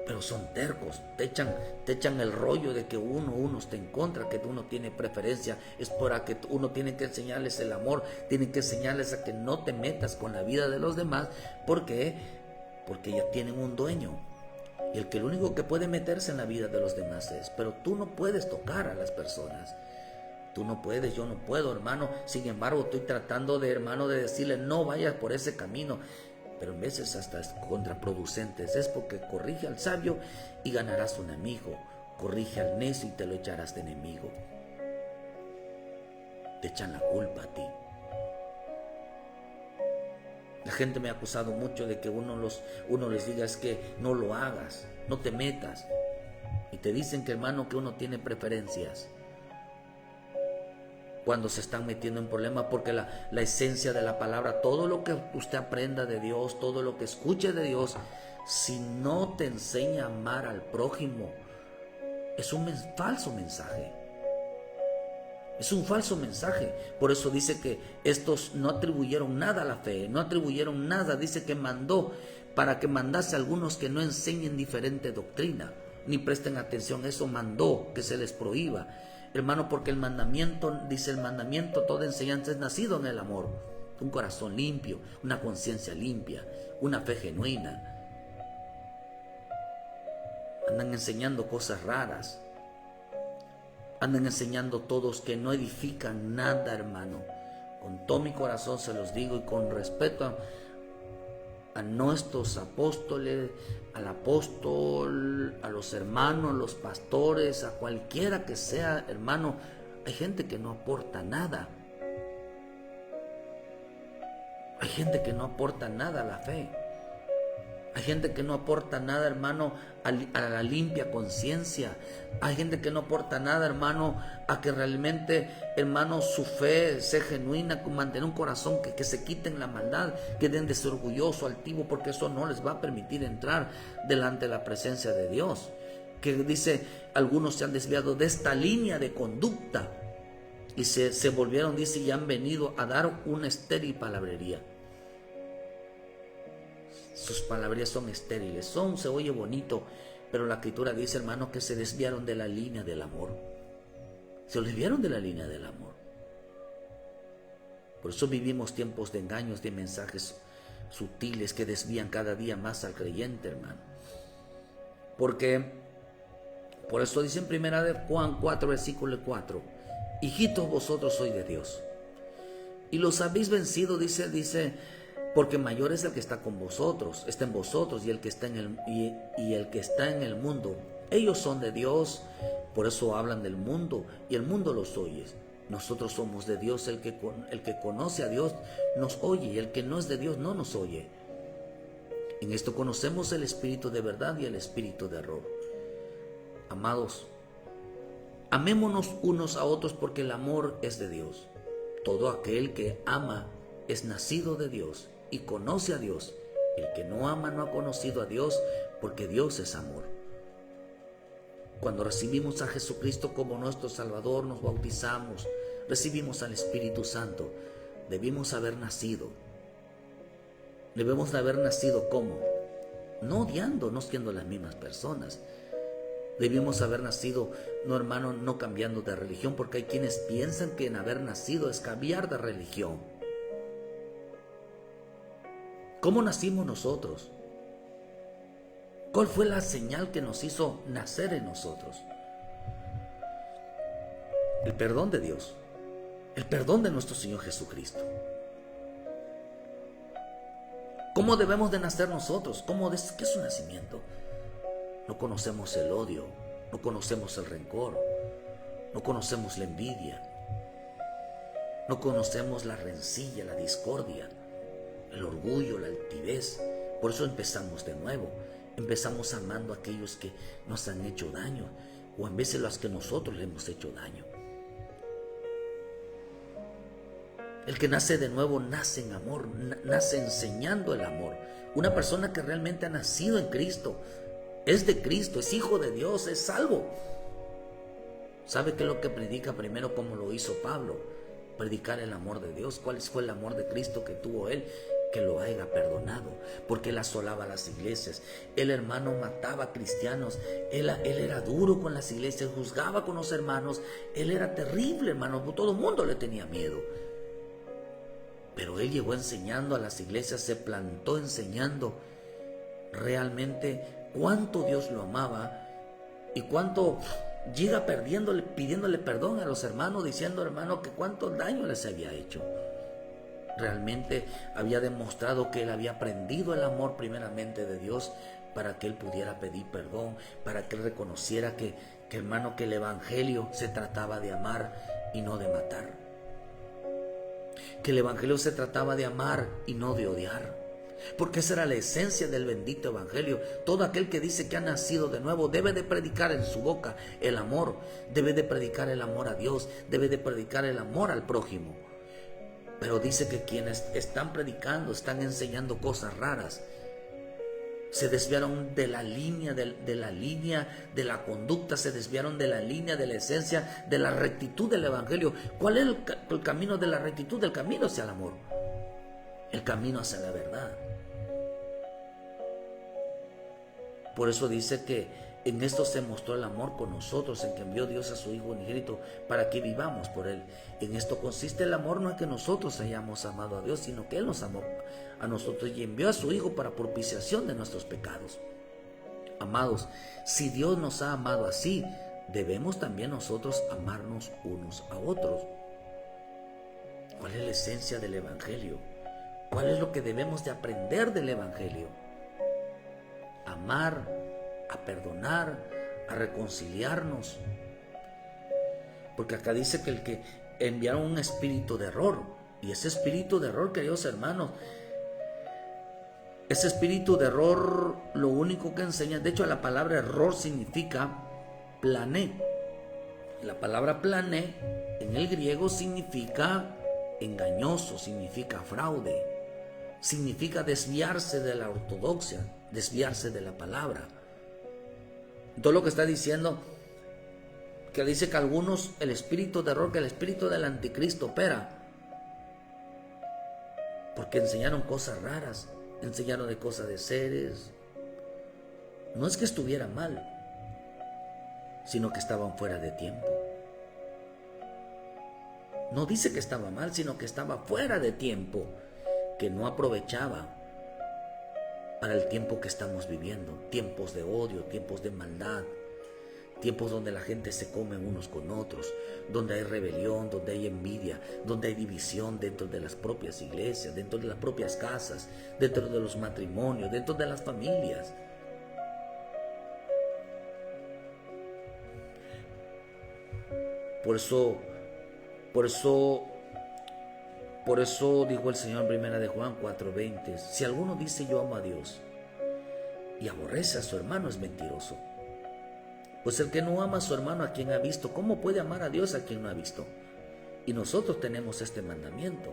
Pero son tercos, te echan el rollo de que uno está en contra, que uno tiene preferencia. Es para que uno tiene que enseñarles el amor, tiene que enseñarles a que no te metas con la vida de los demás. ¿Por qué? Porque ya tienen un dueño. Y el único que puede meterse en la vida de los demás es. Pero tú no puedes tocar a las personas. Tú no puedes, yo no puedo, hermano. Sin embargo, estoy tratando de decirle, no vayas por ese camino. Pero en veces hasta es contraproducente. Es porque corrige al sabio y ganarás un amigo. Corrige al necio y te lo echarás de enemigo. Te echan la culpa a ti. La gente me ha acusado mucho de que uno les diga es que no lo hagas, no te metas. Y te dicen que, hermano, que uno tiene preferencias cuando se están metiendo en problemas, porque la esencia de la palabra, todo lo que usted aprenda de Dios, todo lo que escuche de Dios, si no te enseña a amar al prójimo, es un falso mensaje. Es un falso mensaje. Por eso dice que estos no atribuyeron nada a la fe, no atribuyeron nada. Dice que mandó para que mandase a algunos que no enseñen diferente doctrina, ni presten atención. Eso mandó que se les prohíba. Hermano, porque el mandamiento, dice el mandamiento, toda enseñanza es nacido en el amor. Un corazón limpio, una conciencia limpia, una fe genuina. Andan enseñando cosas raras. Andan enseñando todos que no edifican nada, hermano. Con todo mi corazón se los digo y con respeto a nuestros apóstoles, al apóstol, a los hermanos, los pastores, a cualquiera que sea, hermano, hay gente que no aporta nada. Hay gente que no aporta nada a la fe. Hay gente que no aporta nada, hermano, a la limpia conciencia. Hay gente que no aporta nada, hermano, a que realmente, hermano, su fe sea genuina, con mantener un corazón que se quiten la maldad, que den de ser orgulloso, altivo, porque eso no les va a permitir entrar delante de la presencia de Dios. Que dice, algunos se han desviado de esta línea de conducta y se volvieron, dice, y han venido a dar una estéril palabrería. Sus palabras son estériles, se oye bonito, pero la escritura dice, hermano, que se desviaron de la línea del amor. Se desviaron de la línea del amor. Por eso vivimos tiempos de engaños, de mensajes sutiles que desvían cada día más al creyente, hermano. Porque, por eso dice en primera de Juan 4, versículo 4, hijitos, vosotros sois de Dios y los habéis vencido, dice, porque mayor es el que está con vosotros, está en vosotros, y el que está en el mundo. Ellos son de Dios, por eso hablan del mundo, y el mundo los oye. Nosotros somos de Dios, el que conoce a Dios nos oye, y el que no es de Dios no nos oye. En esto conocemos el espíritu de verdad y el espíritu de error. Amados, amémonos unos a otros, porque el amor es de Dios. Todo aquel que ama es nacido de Dios y conoce a Dios. El que no ama no ha conocido a Dios, porque Dios es amor. Cuando recibimos a Jesucristo como nuestro Salvador, nos bautizamos, recibimos al Espíritu Santo, debimos haber nacido. Debemos de haber nacido ¿cómo? No odiando, no siendo las mismas personas. Debimos haber nacido, no hermano, no cambiando de religión, porque hay quienes piensan que en haber nacido es cambiar de religión. ¿Cómo nacimos nosotros? ¿Cuál fue la señal que nos hizo nacer en nosotros? El perdón de Dios, el perdón de nuestro Señor Jesucristo. ¿Cómo debemos de nacer nosotros? ¿Qué es un nacimiento? No conocemos el odio, no conocemos el rencor, no conocemos la envidia, no conocemos la rencilla, la discordia, el orgullo, la altivez. Por eso empezamos de nuevo. Empezamos amando a aquellos que nos han hecho daño, o en vez de los que nosotros le hemos hecho daño. El que nace de nuevo nace en amor, nace enseñando el amor. Una persona que realmente ha nacido en Cristo, es de Cristo, es hijo de Dios, es salvo. ¿Sabe qué es lo que predica primero, como lo hizo Pablo? Predicar el amor de Dios. ¿Cuál fue el amor de Cristo que tuvo él? Que lo haya perdonado, porque él asolaba las iglesias. El hermano mataba a cristianos. Él era duro con las iglesias, juzgaba con los hermanos. Él era terrible, hermano. Todo el mundo le tenía miedo. Pero él llegó enseñando a las iglesias, se plantó enseñando realmente cuánto Dios lo amaba y cuánto llega pidiéndole perdón a los hermanos, diciendo, hermano, que cuánto daño les había hecho. Realmente había demostrado que él había aprendido el amor primeramente de Dios para que él pudiera pedir perdón, para que él reconociera que hermano, que el evangelio se trataba de amar y no de matar. Que el evangelio se trataba de amar y no de odiar. Porque esa era la esencia del bendito evangelio. Todo aquel que dice que ha nacido de nuevo debe de predicar en su boca el amor. Debe de predicar el amor a Dios. Debe de predicar el amor al prójimo. Pero dice que quienes están predicando, están enseñando cosas raras. Se desviaron de la línea, de la conducta, se desviaron de la línea, de la esencia, de la rectitud del evangelio. ¿Cuál es el camino de la rectitud? El camino hacia el amor. El camino hacia la verdad. Por eso dice que en esto se mostró el amor con nosotros, en que envió Dios a su Hijo unigénito para que vivamos por Él. En esto consiste el amor, no en que nosotros hayamos amado a Dios, sino que Él nos amó a nosotros y envió a su Hijo para propiciación de nuestros pecados. Amados, si Dios nos ha amado así, debemos también nosotros amarnos unos a otros. ¿Cuál es la esencia del evangelio? ¿Cuál es lo que debemos de aprender del evangelio? Amar, a perdonar, a reconciliarnos. Porque acá dice que el que enviaron un espíritu de error, y ese espíritu de error, queridos hermanos, ese espíritu de error lo único que enseña, de hecho la palabra error significa plané. La palabra plané en el griego significa engañoso, significa fraude, significa desviarse de la ortodoxia, desviarse de la palabra. Todo lo que está diciendo, que dice que algunos, el espíritu de error, que el espíritu del anticristo opera, porque enseñaron cosas raras, enseñaron de cosas de seres. No es que estuviera mal, sino que estaban fuera de tiempo. No dice que estaba mal, sino que estaba fuera de tiempo, que no aprovechaba para el tiempo que estamos viviendo, tiempos de odio, tiempos de maldad, tiempos donde la gente se come unos con otros, donde hay rebelión, donde hay envidia, donde hay división dentro de las propias iglesias, dentro de las propias casas, dentro de los matrimonios, dentro de las familias. Por eso dijo el Señor en primera de Juan 4:20, si alguno dice yo amo a Dios y aborrece a su hermano es mentiroso. Pues el que no ama a su hermano a quien ha visto, ¿cómo puede amar a Dios a quien no ha visto? Y nosotros tenemos este mandamiento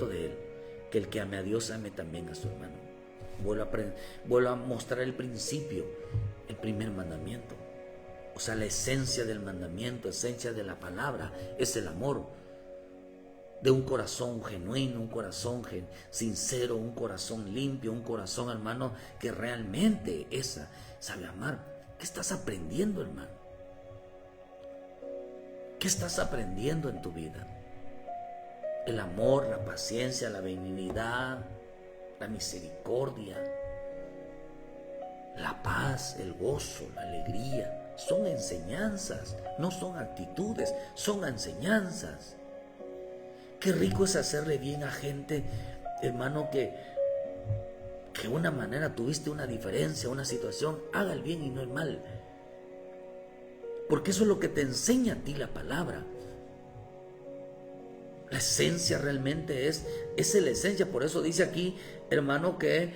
de Él, que el que ame a Dios ame también a su hermano. Vuelvo a mostrar el principio, el primer mandamiento. O sea, la esencia del mandamiento, esencia de la palabra, es el amor. de un corazón genuino, un corazón sincero, un corazón limpio, un corazón, hermano, que realmente sabe amar. ¿Qué estás aprendiendo, hermano? ¿Qué estás aprendiendo en tu vida? El amor, la paciencia, la benignidad, la misericordia, la paz, el gozo, la alegría. Son enseñanzas, no son actitudes, son enseñanzas. Qué rico es hacerle bien a gente, hermano, que de una manera tuviste una diferencia, una situación. Haga el bien y no el mal. Porque eso es lo que te enseña a ti la palabra. La esencia realmente es la esencia. Por eso dice aquí, hermano, que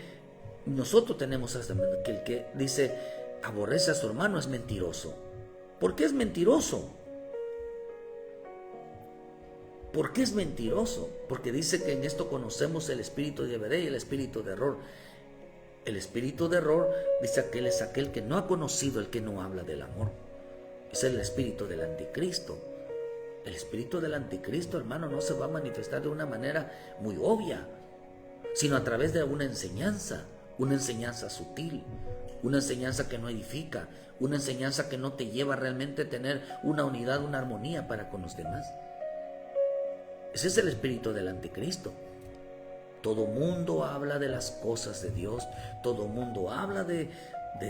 nosotros tenemos hasta que el que dice aborrece a su hermano es mentiroso. ¿Por qué es mentiroso? ¿Por qué es mentiroso? Porque dice que en esto conocemos el espíritu de verdad y el espíritu de error. El espíritu de error dice aquel es aquel que no ha conocido, el que no habla del amor. Es el espíritu del anticristo. El espíritu del anticristo, hermano, no se va a manifestar de una manera muy obvia, sino a través de una enseñanza sutil, una enseñanza que no edifica, una enseñanza que no te lleva realmente a tener una unidad, una armonía para con los demás. Ese es el espíritu del anticristo. Todo mundo habla de las cosas de Dios, todo mundo habla de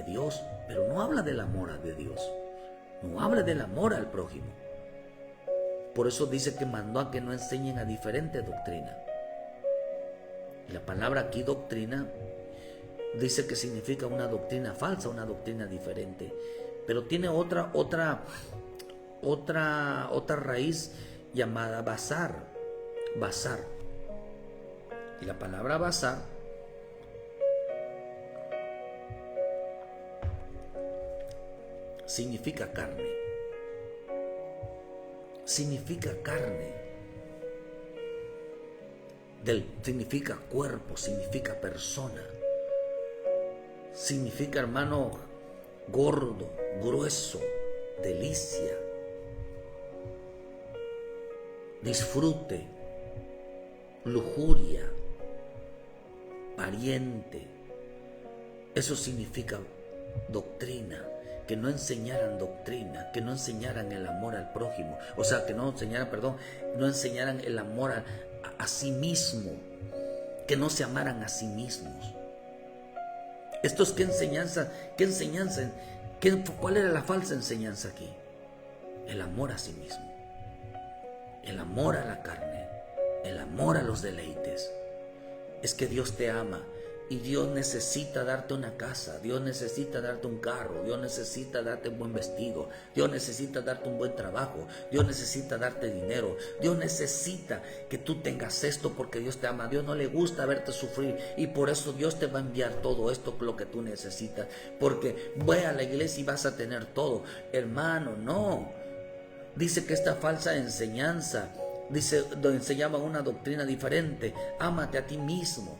Dios, pero no habla del amor de Dios, no habla del amor al prójimo. Por eso dice que mandó a que no enseñen a diferente doctrina. La palabra aquí doctrina dice que significa una doctrina falsa, una doctrina diferente, pero tiene otra raíz llamada basar. Y la palabra basar significa carne. Significa carne. Significa cuerpo, significa persona. Significa, hermano, gordo, grueso, delicia, disfrute, lujuria, pariente. Eso significa doctrina. Que no enseñaran doctrina, que no enseñaran el amor al prójimo, o sea, que no enseñaran el amor a sí mismo, que no se amaran a sí mismos. Esto es qué enseñanza, ¿cuál era la falsa enseñanza aquí? El amor a sí mismo, el amor a la carne, el amor a los deleites. Es que Dios te ama. Y Dios necesita darte una casa, Dios necesita darte un carro, Dios necesita darte un buen vestido, Dios necesita darte un buen trabajo, Dios necesita darte dinero, Dios necesita que tú tengas esto porque Dios te ama. A Dios no le gusta verte sufrir y por eso Dios te va a enviar todo esto, lo que tú necesitas, porque ve a la iglesia y vas a tener todo. Hermano, no. Dice que esta falsa enseñanza, enseñaba una doctrina diferente. Ámate a ti mismo.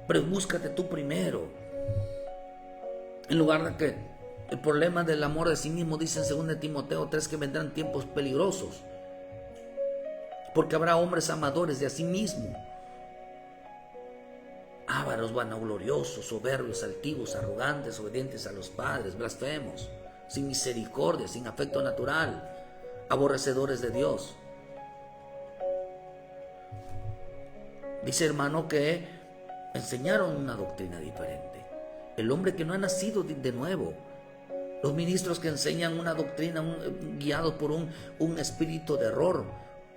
Pero búscate tú primero. En lugar de que el problema del amor de sí mismo, dice en 2 Timoteo 3, que vendrán tiempos peligrosos. Porque habrá hombres amadores de a sí mismo, ávaros, vanagloriosos, soberbios, altivos, arrogantes, obedientes a los padres, blasfemos, sin misericordia, sin afecto natural, aborrecedores de Dios. Dice, hermano, que enseñaron una doctrina diferente. El hombre que no ha nacido de nuevo. Los ministros que enseñan una doctrina guiados por un espíritu de error.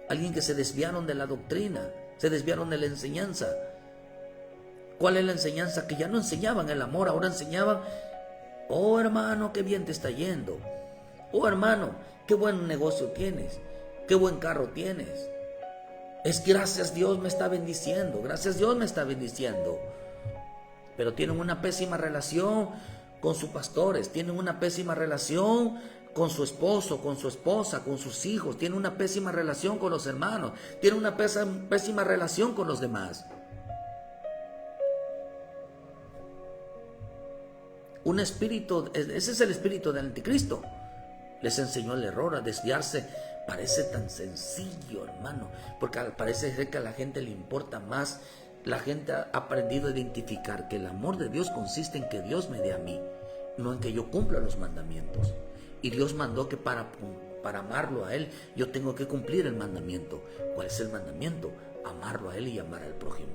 Alguien que se desviaron de la doctrina, se desviaron de la enseñanza. ¿Cuál es la enseñanza? Que ya no enseñaban el amor, ahora enseñaban: oh hermano, qué bien te está yendo. Oh hermano, qué buen negocio tienes, qué buen carro tienes. Es gracias Dios me está bendiciendo, gracias Dios me está bendiciendo. Pero tienen una pésima relación con sus pastores, tienen una pésima relación con su esposo, con su esposa, con sus hijos, tienen una pésima relación con los hermanos, tienen una pésima relación con los demás. Un espíritu, ese es el espíritu del anticristo. Les enseñó el error, a desviarse Parece tan sencillo, hermano, porque parece ser que a la gente le importa más. La gente ha aprendido a identificar que el amor de Dios consiste en que Dios me dé a mí, no en que yo cumpla los mandamientos. Y Dios mandó que para amarlo a Él, yo tengo que cumplir el mandamiento. ¿Cuál es el mandamiento? Amarlo a Él y amar al prójimo.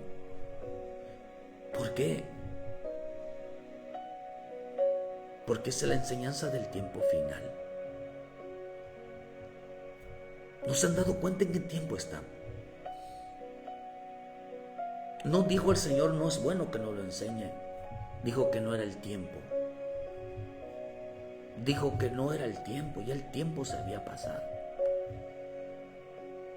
¿Por qué? Porque es la enseñanza del tiempo final. ¿No se han dado cuenta en qué tiempo están? No dijo el Señor, no es bueno que no lo enseñe. Dijo que no era el tiempo. Dijo que no era el tiempo, ya el tiempo se había pasado.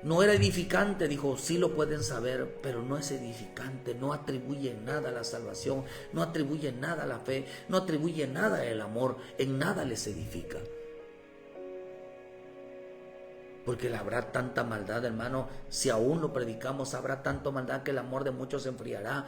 No era edificante, dijo, sí lo pueden saber, pero no es edificante, no atribuye nada a la salvación, no atribuye nada a la fe, no atribuye nada al amor, en nada les edifica. Porque habrá tanta maldad, hermano, si aún lo predicamos, habrá tanta maldad que el amor de muchos se enfriará.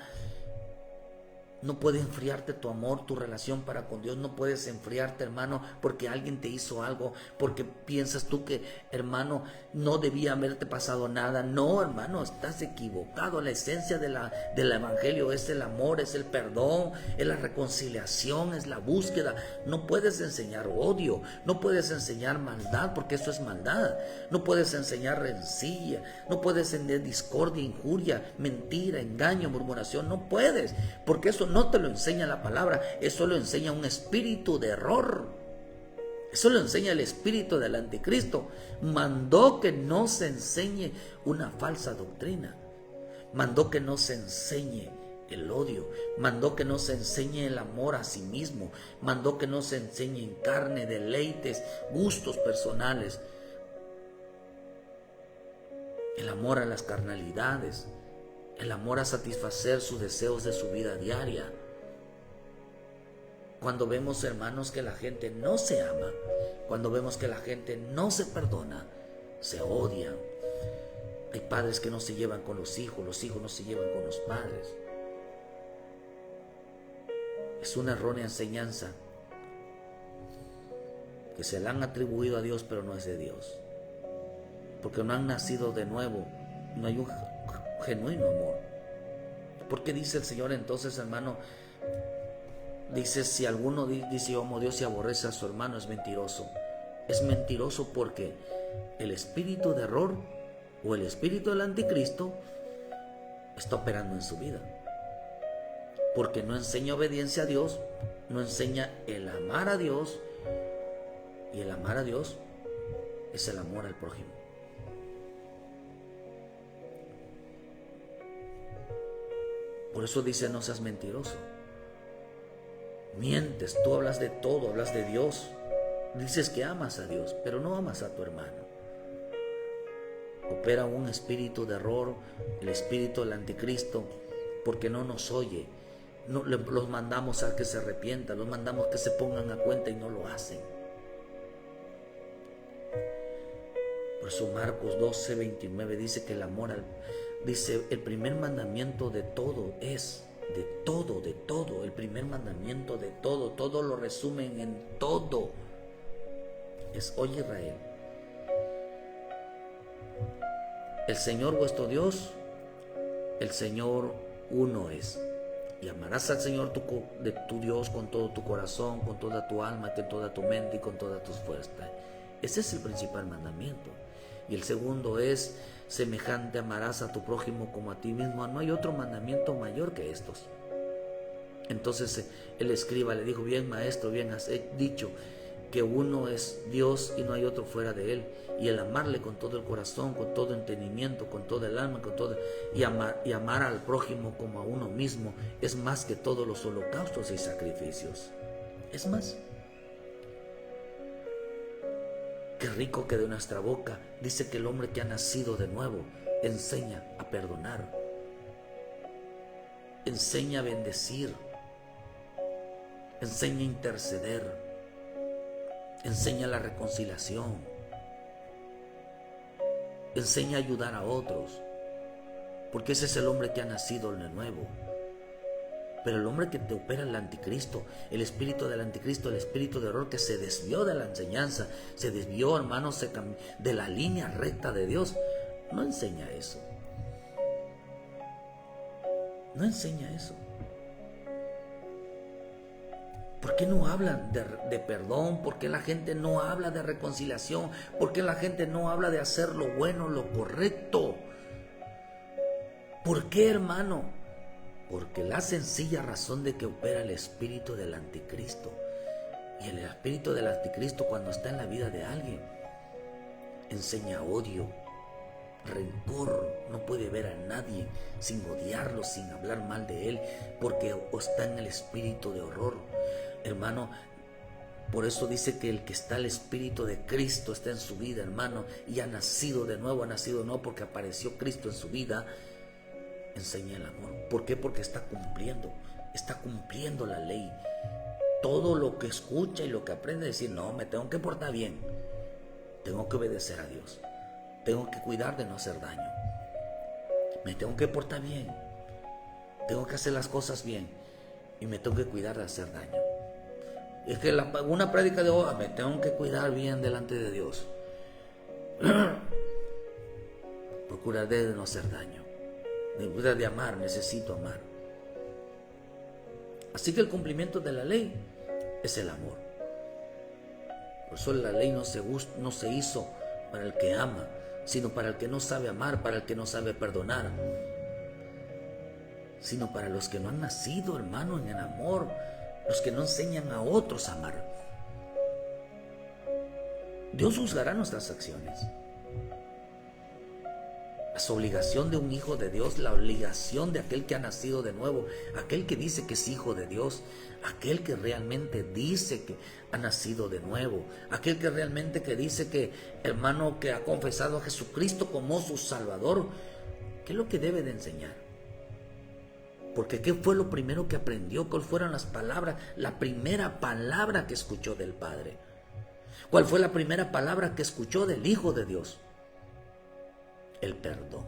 No puede enfriarte tu amor, tu relación para con Dios. No puedes enfriarte, hermano, porque alguien te hizo algo, porque piensas tú que, hermano, no debía haberte pasado nada. No, hermano, estás equivocado. La esencia del evangelio es el amor, es el perdón, es la reconciliación, es la búsqueda. No puedes enseñar odio, no puedes enseñar maldad, porque eso es maldad. No puedes enseñar rencilla, no puedes enseñar discordia, injuria, mentira, engaño, murmuración. No puedes, porque eso no te lo enseña la palabra, eso lo enseña un espíritu de error. Eso lo enseña el espíritu del anticristo. Mandó que no se enseñe una falsa doctrina. Mandó que no se enseñe el odio. Mandó que no se enseñe el amor a sí mismo. Mandó que no se enseñe en carne, deleites, gustos personales. El amor a las carnalidades. El amor a satisfacer sus deseos de su vida diaria. Cuando vemos, hermanos, que la gente no se ama, cuando vemos que la gente no se perdona, se odian. Hay padres que no se llevan con los hijos no se llevan con los padres. Es una errónea enseñanza que se la han atribuido a Dios, pero no es de Dios. Porque no han nacido de nuevo, no hay un genuino amor. ¿Por qué dice el Señor entonces, hermano? Dice, si alguno dice yo amo a Dios y aborrece a su hermano, es mentiroso. Es mentiroso porque el espíritu de error o el espíritu del anticristo está operando en su vida. Porque no enseña obediencia a Dios, no enseña el amar a Dios, y el amar a Dios es el amor al prójimo. Por eso dice, no seas mentiroso. Mientes, tú hablas de todo, hablas de Dios. Dices que amas a Dios, pero no amas a tu hermano. Opera un espíritu de error, el espíritu del anticristo, porque no nos oye. No, los mandamos a que se arrepientan, los mandamos que se pongan a cuenta y no lo hacen. Por eso Marcos 12:29 dice que el amor dice, el primer mandamiento de todo es, de todo, el primer mandamiento de todo lo resumen en todo. Es, oye Israel, el Señor vuestro Dios, el Señor uno es. Y amarás al Señor de tu Dios con todo tu corazón, con toda tu alma, con toda tu mente y con todas tus fuerzas. Ese es el principal mandamiento. Y el segundo es, semejante amarás a tu prójimo como a ti mismo. No hay otro mandamiento mayor que estos. Entonces el escriba le dijo, bien maestro, bien has dicho que uno es Dios y no hay otro fuera de él. Y el amarle con todo el corazón, con todo entendimiento, con todo el alma, y amar al prójimo como a uno mismo es más que todos los holocaustos y sacrificios. Es más. Qué rico que de nuestra boca dice que el hombre que ha nacido de nuevo enseña a perdonar, enseña a bendecir, enseña a interceder, enseña la reconciliación, enseña a ayudar a otros, porque ese es el hombre que ha nacido de nuevo. Pero el hombre que te opera el anticristo, el espíritu del anticristo, el espíritu de error que se desvió de la enseñanza, se desvió, hermanos, de la línea recta de Dios, no enseña eso. No enseña eso. ¿Por qué no hablan de perdón? ¿Por qué la gente no habla de reconciliación? ¿Por qué la gente no habla de hacer lo bueno, lo correcto? ¿Por qué, hermano? Porque la sencilla razón de que opera el espíritu del anticristo. Y el espíritu del anticristo, cuando está en la vida de alguien, enseña odio, rencor. No puede ver a nadie sin odiarlo, sin hablar mal de él, porque está en el espíritu de horror. Hermano, por eso dice que el que está el espíritu de Cristo está en su vida, hermano, y ha nacido de nuevo, no porque apareció Cristo en su vida. Enseña el amor. ¿Por qué? Porque está cumpliendo la ley. Todo lo que escucha y lo que aprende es decir, no, me tengo que portar bien, tengo que obedecer a Dios, tengo que cuidar de no hacer daño, me tengo que portar bien, tengo que hacer las cosas bien y me tengo que cuidar de hacer daño. Es que una prédica de hoy, me tengo que cuidar bien delante de Dios, procuraré de no hacer daño, de amar, necesito amar. Así que el cumplimiento de la ley es el amor. Por eso la ley no se hizo para el que ama, sino para el que no sabe amar, para el que no sabe perdonar, sino para los que no han nacido, hermano, en el amor, los que no enseñan a otros a amar. Dios juzgará nuestras acciones. La obligación de un hijo de Dios, la obligación de aquel que ha nacido de nuevo, aquel que dice que es hijo de Dios, aquel que realmente dice que ha nacido de nuevo, aquel que realmente que dice que, hermano, que ha confesado a Jesucristo como su Salvador. ¿Qué es lo que debe de enseñar? Porque ¿qué fue lo primero que aprendió? ¿Cuáles fueron las palabras? La primera palabra que escuchó del Padre. ¿Cuál fue la primera palabra que escuchó del Hijo de Dios? El perdón.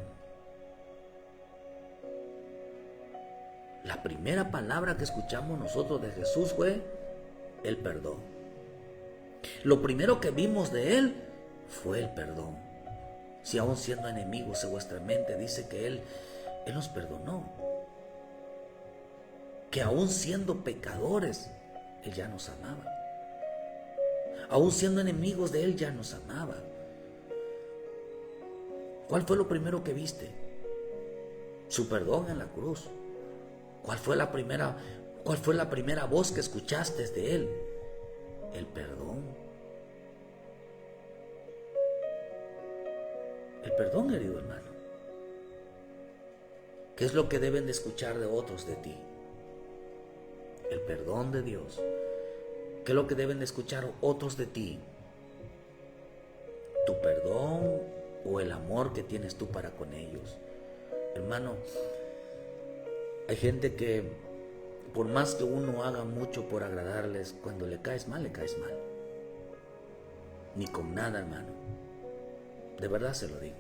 La primera palabra que escuchamos nosotros de Jesús fue el perdón. Lo primero que vimos de Él fue el perdón. Si aún siendo enemigos en vuestra mente dice que Él nos perdonó. Que aún siendo pecadores, Él ya nos amaba. Aún siendo enemigos de Él, ya nos amaba. ¿Cuál fue lo primero que viste? Su perdón en la cruz. ¿Cuál fue la primera voz que escuchaste de Él? El perdón. El perdón, querido hermano. ¿Qué es lo que deben de escuchar de otros de ti? El perdón de Dios. ¿Qué es lo que deben de escuchar otros de ti? Tu perdón o el amor que tienes tú para con ellos. Hermano, hay gente que por más que uno haga mucho por agradarles, cuando le caes mal, le caes mal. Ni con nada, hermano. De verdad se lo digo.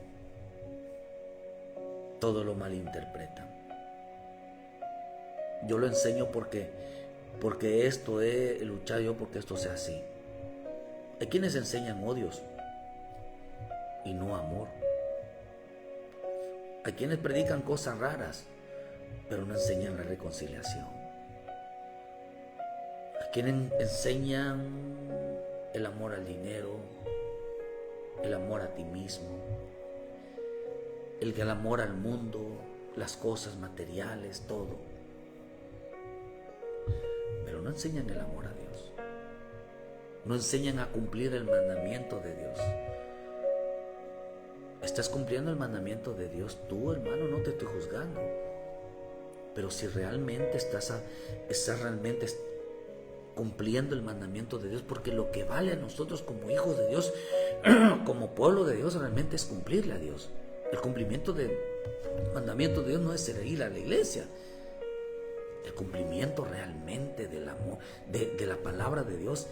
Todo lo malinterpretan. Yo lo enseño porque esto he luchado yo porque esto sea así. Hay quienes enseñan odios y no amor. Hay quienes predican cosas raras, pero no enseñan la reconciliación. Hay quienes enseñan el amor al dinero, el amor a ti mismo, el amor al mundo, las cosas materiales, todo. Pero no enseñan el amor a Dios. No enseñan a cumplir el mandamiento de Dios. ¿Estás cumpliendo el mandamiento de Dios? Tú, hermano, no te estoy juzgando. Pero si realmente estás realmente cumpliendo el mandamiento de Dios, porque lo que vale a nosotros como hijos de Dios, como pueblo de Dios, realmente es cumplirle a Dios. El cumplimiento del mandamiento de Dios no es ir a la iglesia. El cumplimiento realmente del amor, de la palabra de Dios,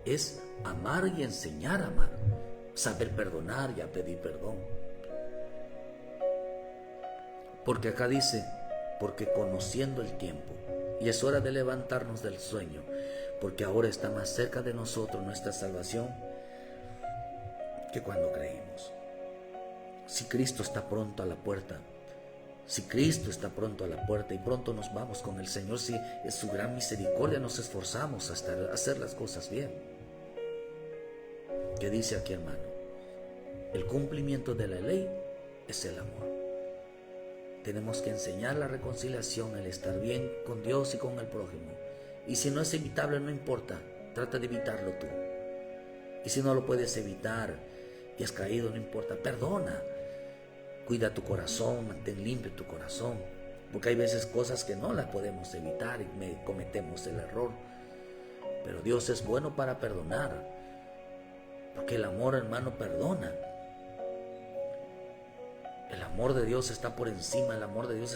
es amar y enseñar a amar. Saber perdonar y a pedir perdón. Porque acá dice, porque conociendo el tiempo, Y es hora de levantarnos del sueño, porque ahora está más cerca de nosotros nuestra salvación que cuando creímos. Si Cristo está pronto a la puerta, si Cristo está pronto a la puerta y pronto nos vamos con el Señor, si es su gran misericordia nos esforzamos hasta hacer las cosas bien. ¿Qué dice aquí, hermano? El cumplimiento de la ley es el amor. Tenemos que enseñar la reconciliación, el estar bien con Dios y con el prójimo. Y si no es evitable, no importa, trata de evitarlo tú. Y si no lo puedes evitar y has caído, no importa, perdona. Cuida tu corazón, mantén limpio tu corazón, porque hay veces cosas que no las podemos evitar y cometemos el error. Pero Dios es bueno para perdonar, porque el amor, hermano, perdona. El amor de Dios está por encima, el amor de Dios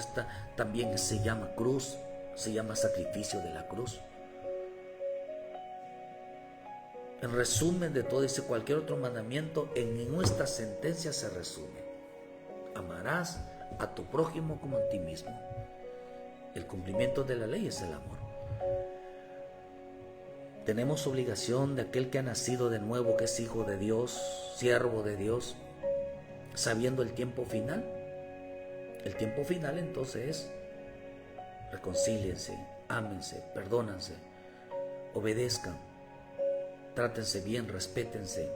también se llama cruz, se llama sacrificio de la cruz. En resumen de todo, dice cualquier otro mandamiento, en nuestra sentencia se resume: amarás a tu prójimo como a ti mismo. El cumplimiento de la ley es el amor. Tenemos obligación de aquel que ha nacido de nuevo, que es hijo de Dios, siervo de Dios, sabiendo el tiempo final. El tiempo final entonces es: reconcíliense, ámense, perdónense, obedezcan, trátense bien, respétense.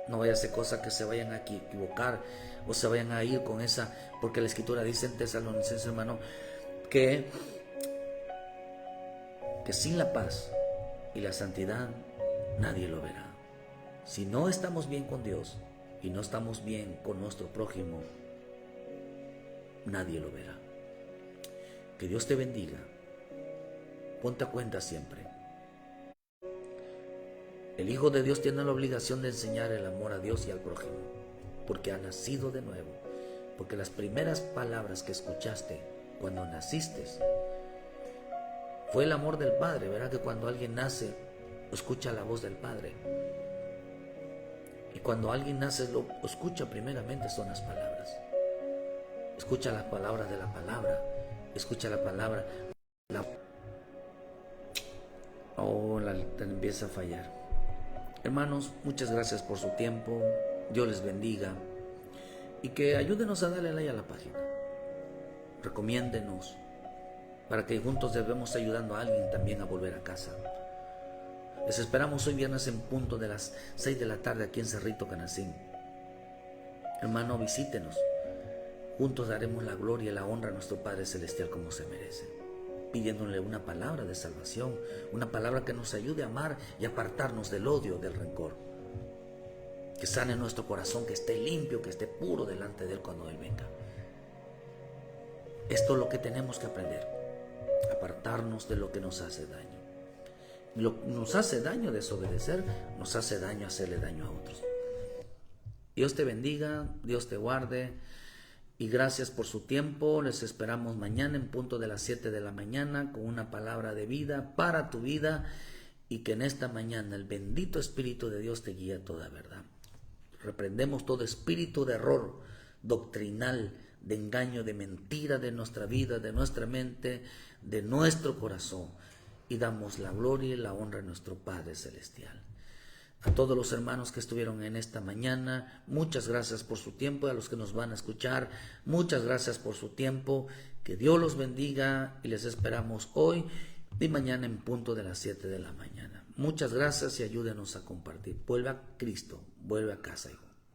No vaya a ser cosa que se vayan a equivocar o se vayan a ir con esa, porque la Escritura dice en Tesalonicenses, hermano, que sin la paz y la santidad nadie lo verá. Si no estamos bien con Dios y no estamos bien con nuestro prójimo, nadie lo verá. Que Dios te bendiga. Ponte a cuenta siempre. El Hijo de Dios tiene la obligación de enseñar el amor a Dios y al prójimo, porque ha nacido de nuevo, porque las primeras palabras que escuchaste cuando naciste fue el amor del Padre. Verá que cuando alguien nace, escucha la voz del Padre. Y cuando alguien nace, lo escucha primeramente son las palabras. Escucha las palabras de la palabra. Escucha la palabra. Empieza a fallar. Hermanos, muchas gracias por su tiempo. Dios les bendiga. Y que ayúdenos a darle like a la página. Recomiéndenos, para que juntos debemos ayudando a alguien también a volver a casa. Les esperamos hoy viernes en punto de las 6 de la tarde aquí en Cerrito Canacín. Hermano, visítenos. Juntos daremos la gloria y la honra a nuestro Padre Celestial como se merece, pidiéndole una palabra de salvación, una palabra que nos ayude a amar y apartarnos del odio, del rencor. Que sane nuestro corazón, que esté limpio, que esté puro delante de Él cuando Él venga. Esto es lo que tenemos que aprender: apartarnos de lo que nos hace daño. Lo que nos hace daño desobedecer, nos hace daño hacerle daño a otros. Dios te bendiga, Dios te guarde. Y gracias por su tiempo. Les esperamos mañana en punto de las 7 de la mañana con una palabra de vida para tu vida, y que en esta mañana el bendito Espíritu de Dios te guíe a toda verdad. Reprendemos todo espíritu de error doctrinal, de engaño, de mentira de nuestra vida, de nuestra mente, de nuestro corazón, y damos la gloria y la honra a nuestro Padre Celestial. A todos los hermanos que estuvieron en esta mañana, muchas gracias por su tiempo. A los que nos van a escuchar, muchas gracias por su tiempo. Que Dios los bendiga y les esperamos hoy y mañana en punto de las 7 de la mañana. Muchas gracias y ayúdenos a compartir. Vuelve a Cristo, vuelve a casa, hijo.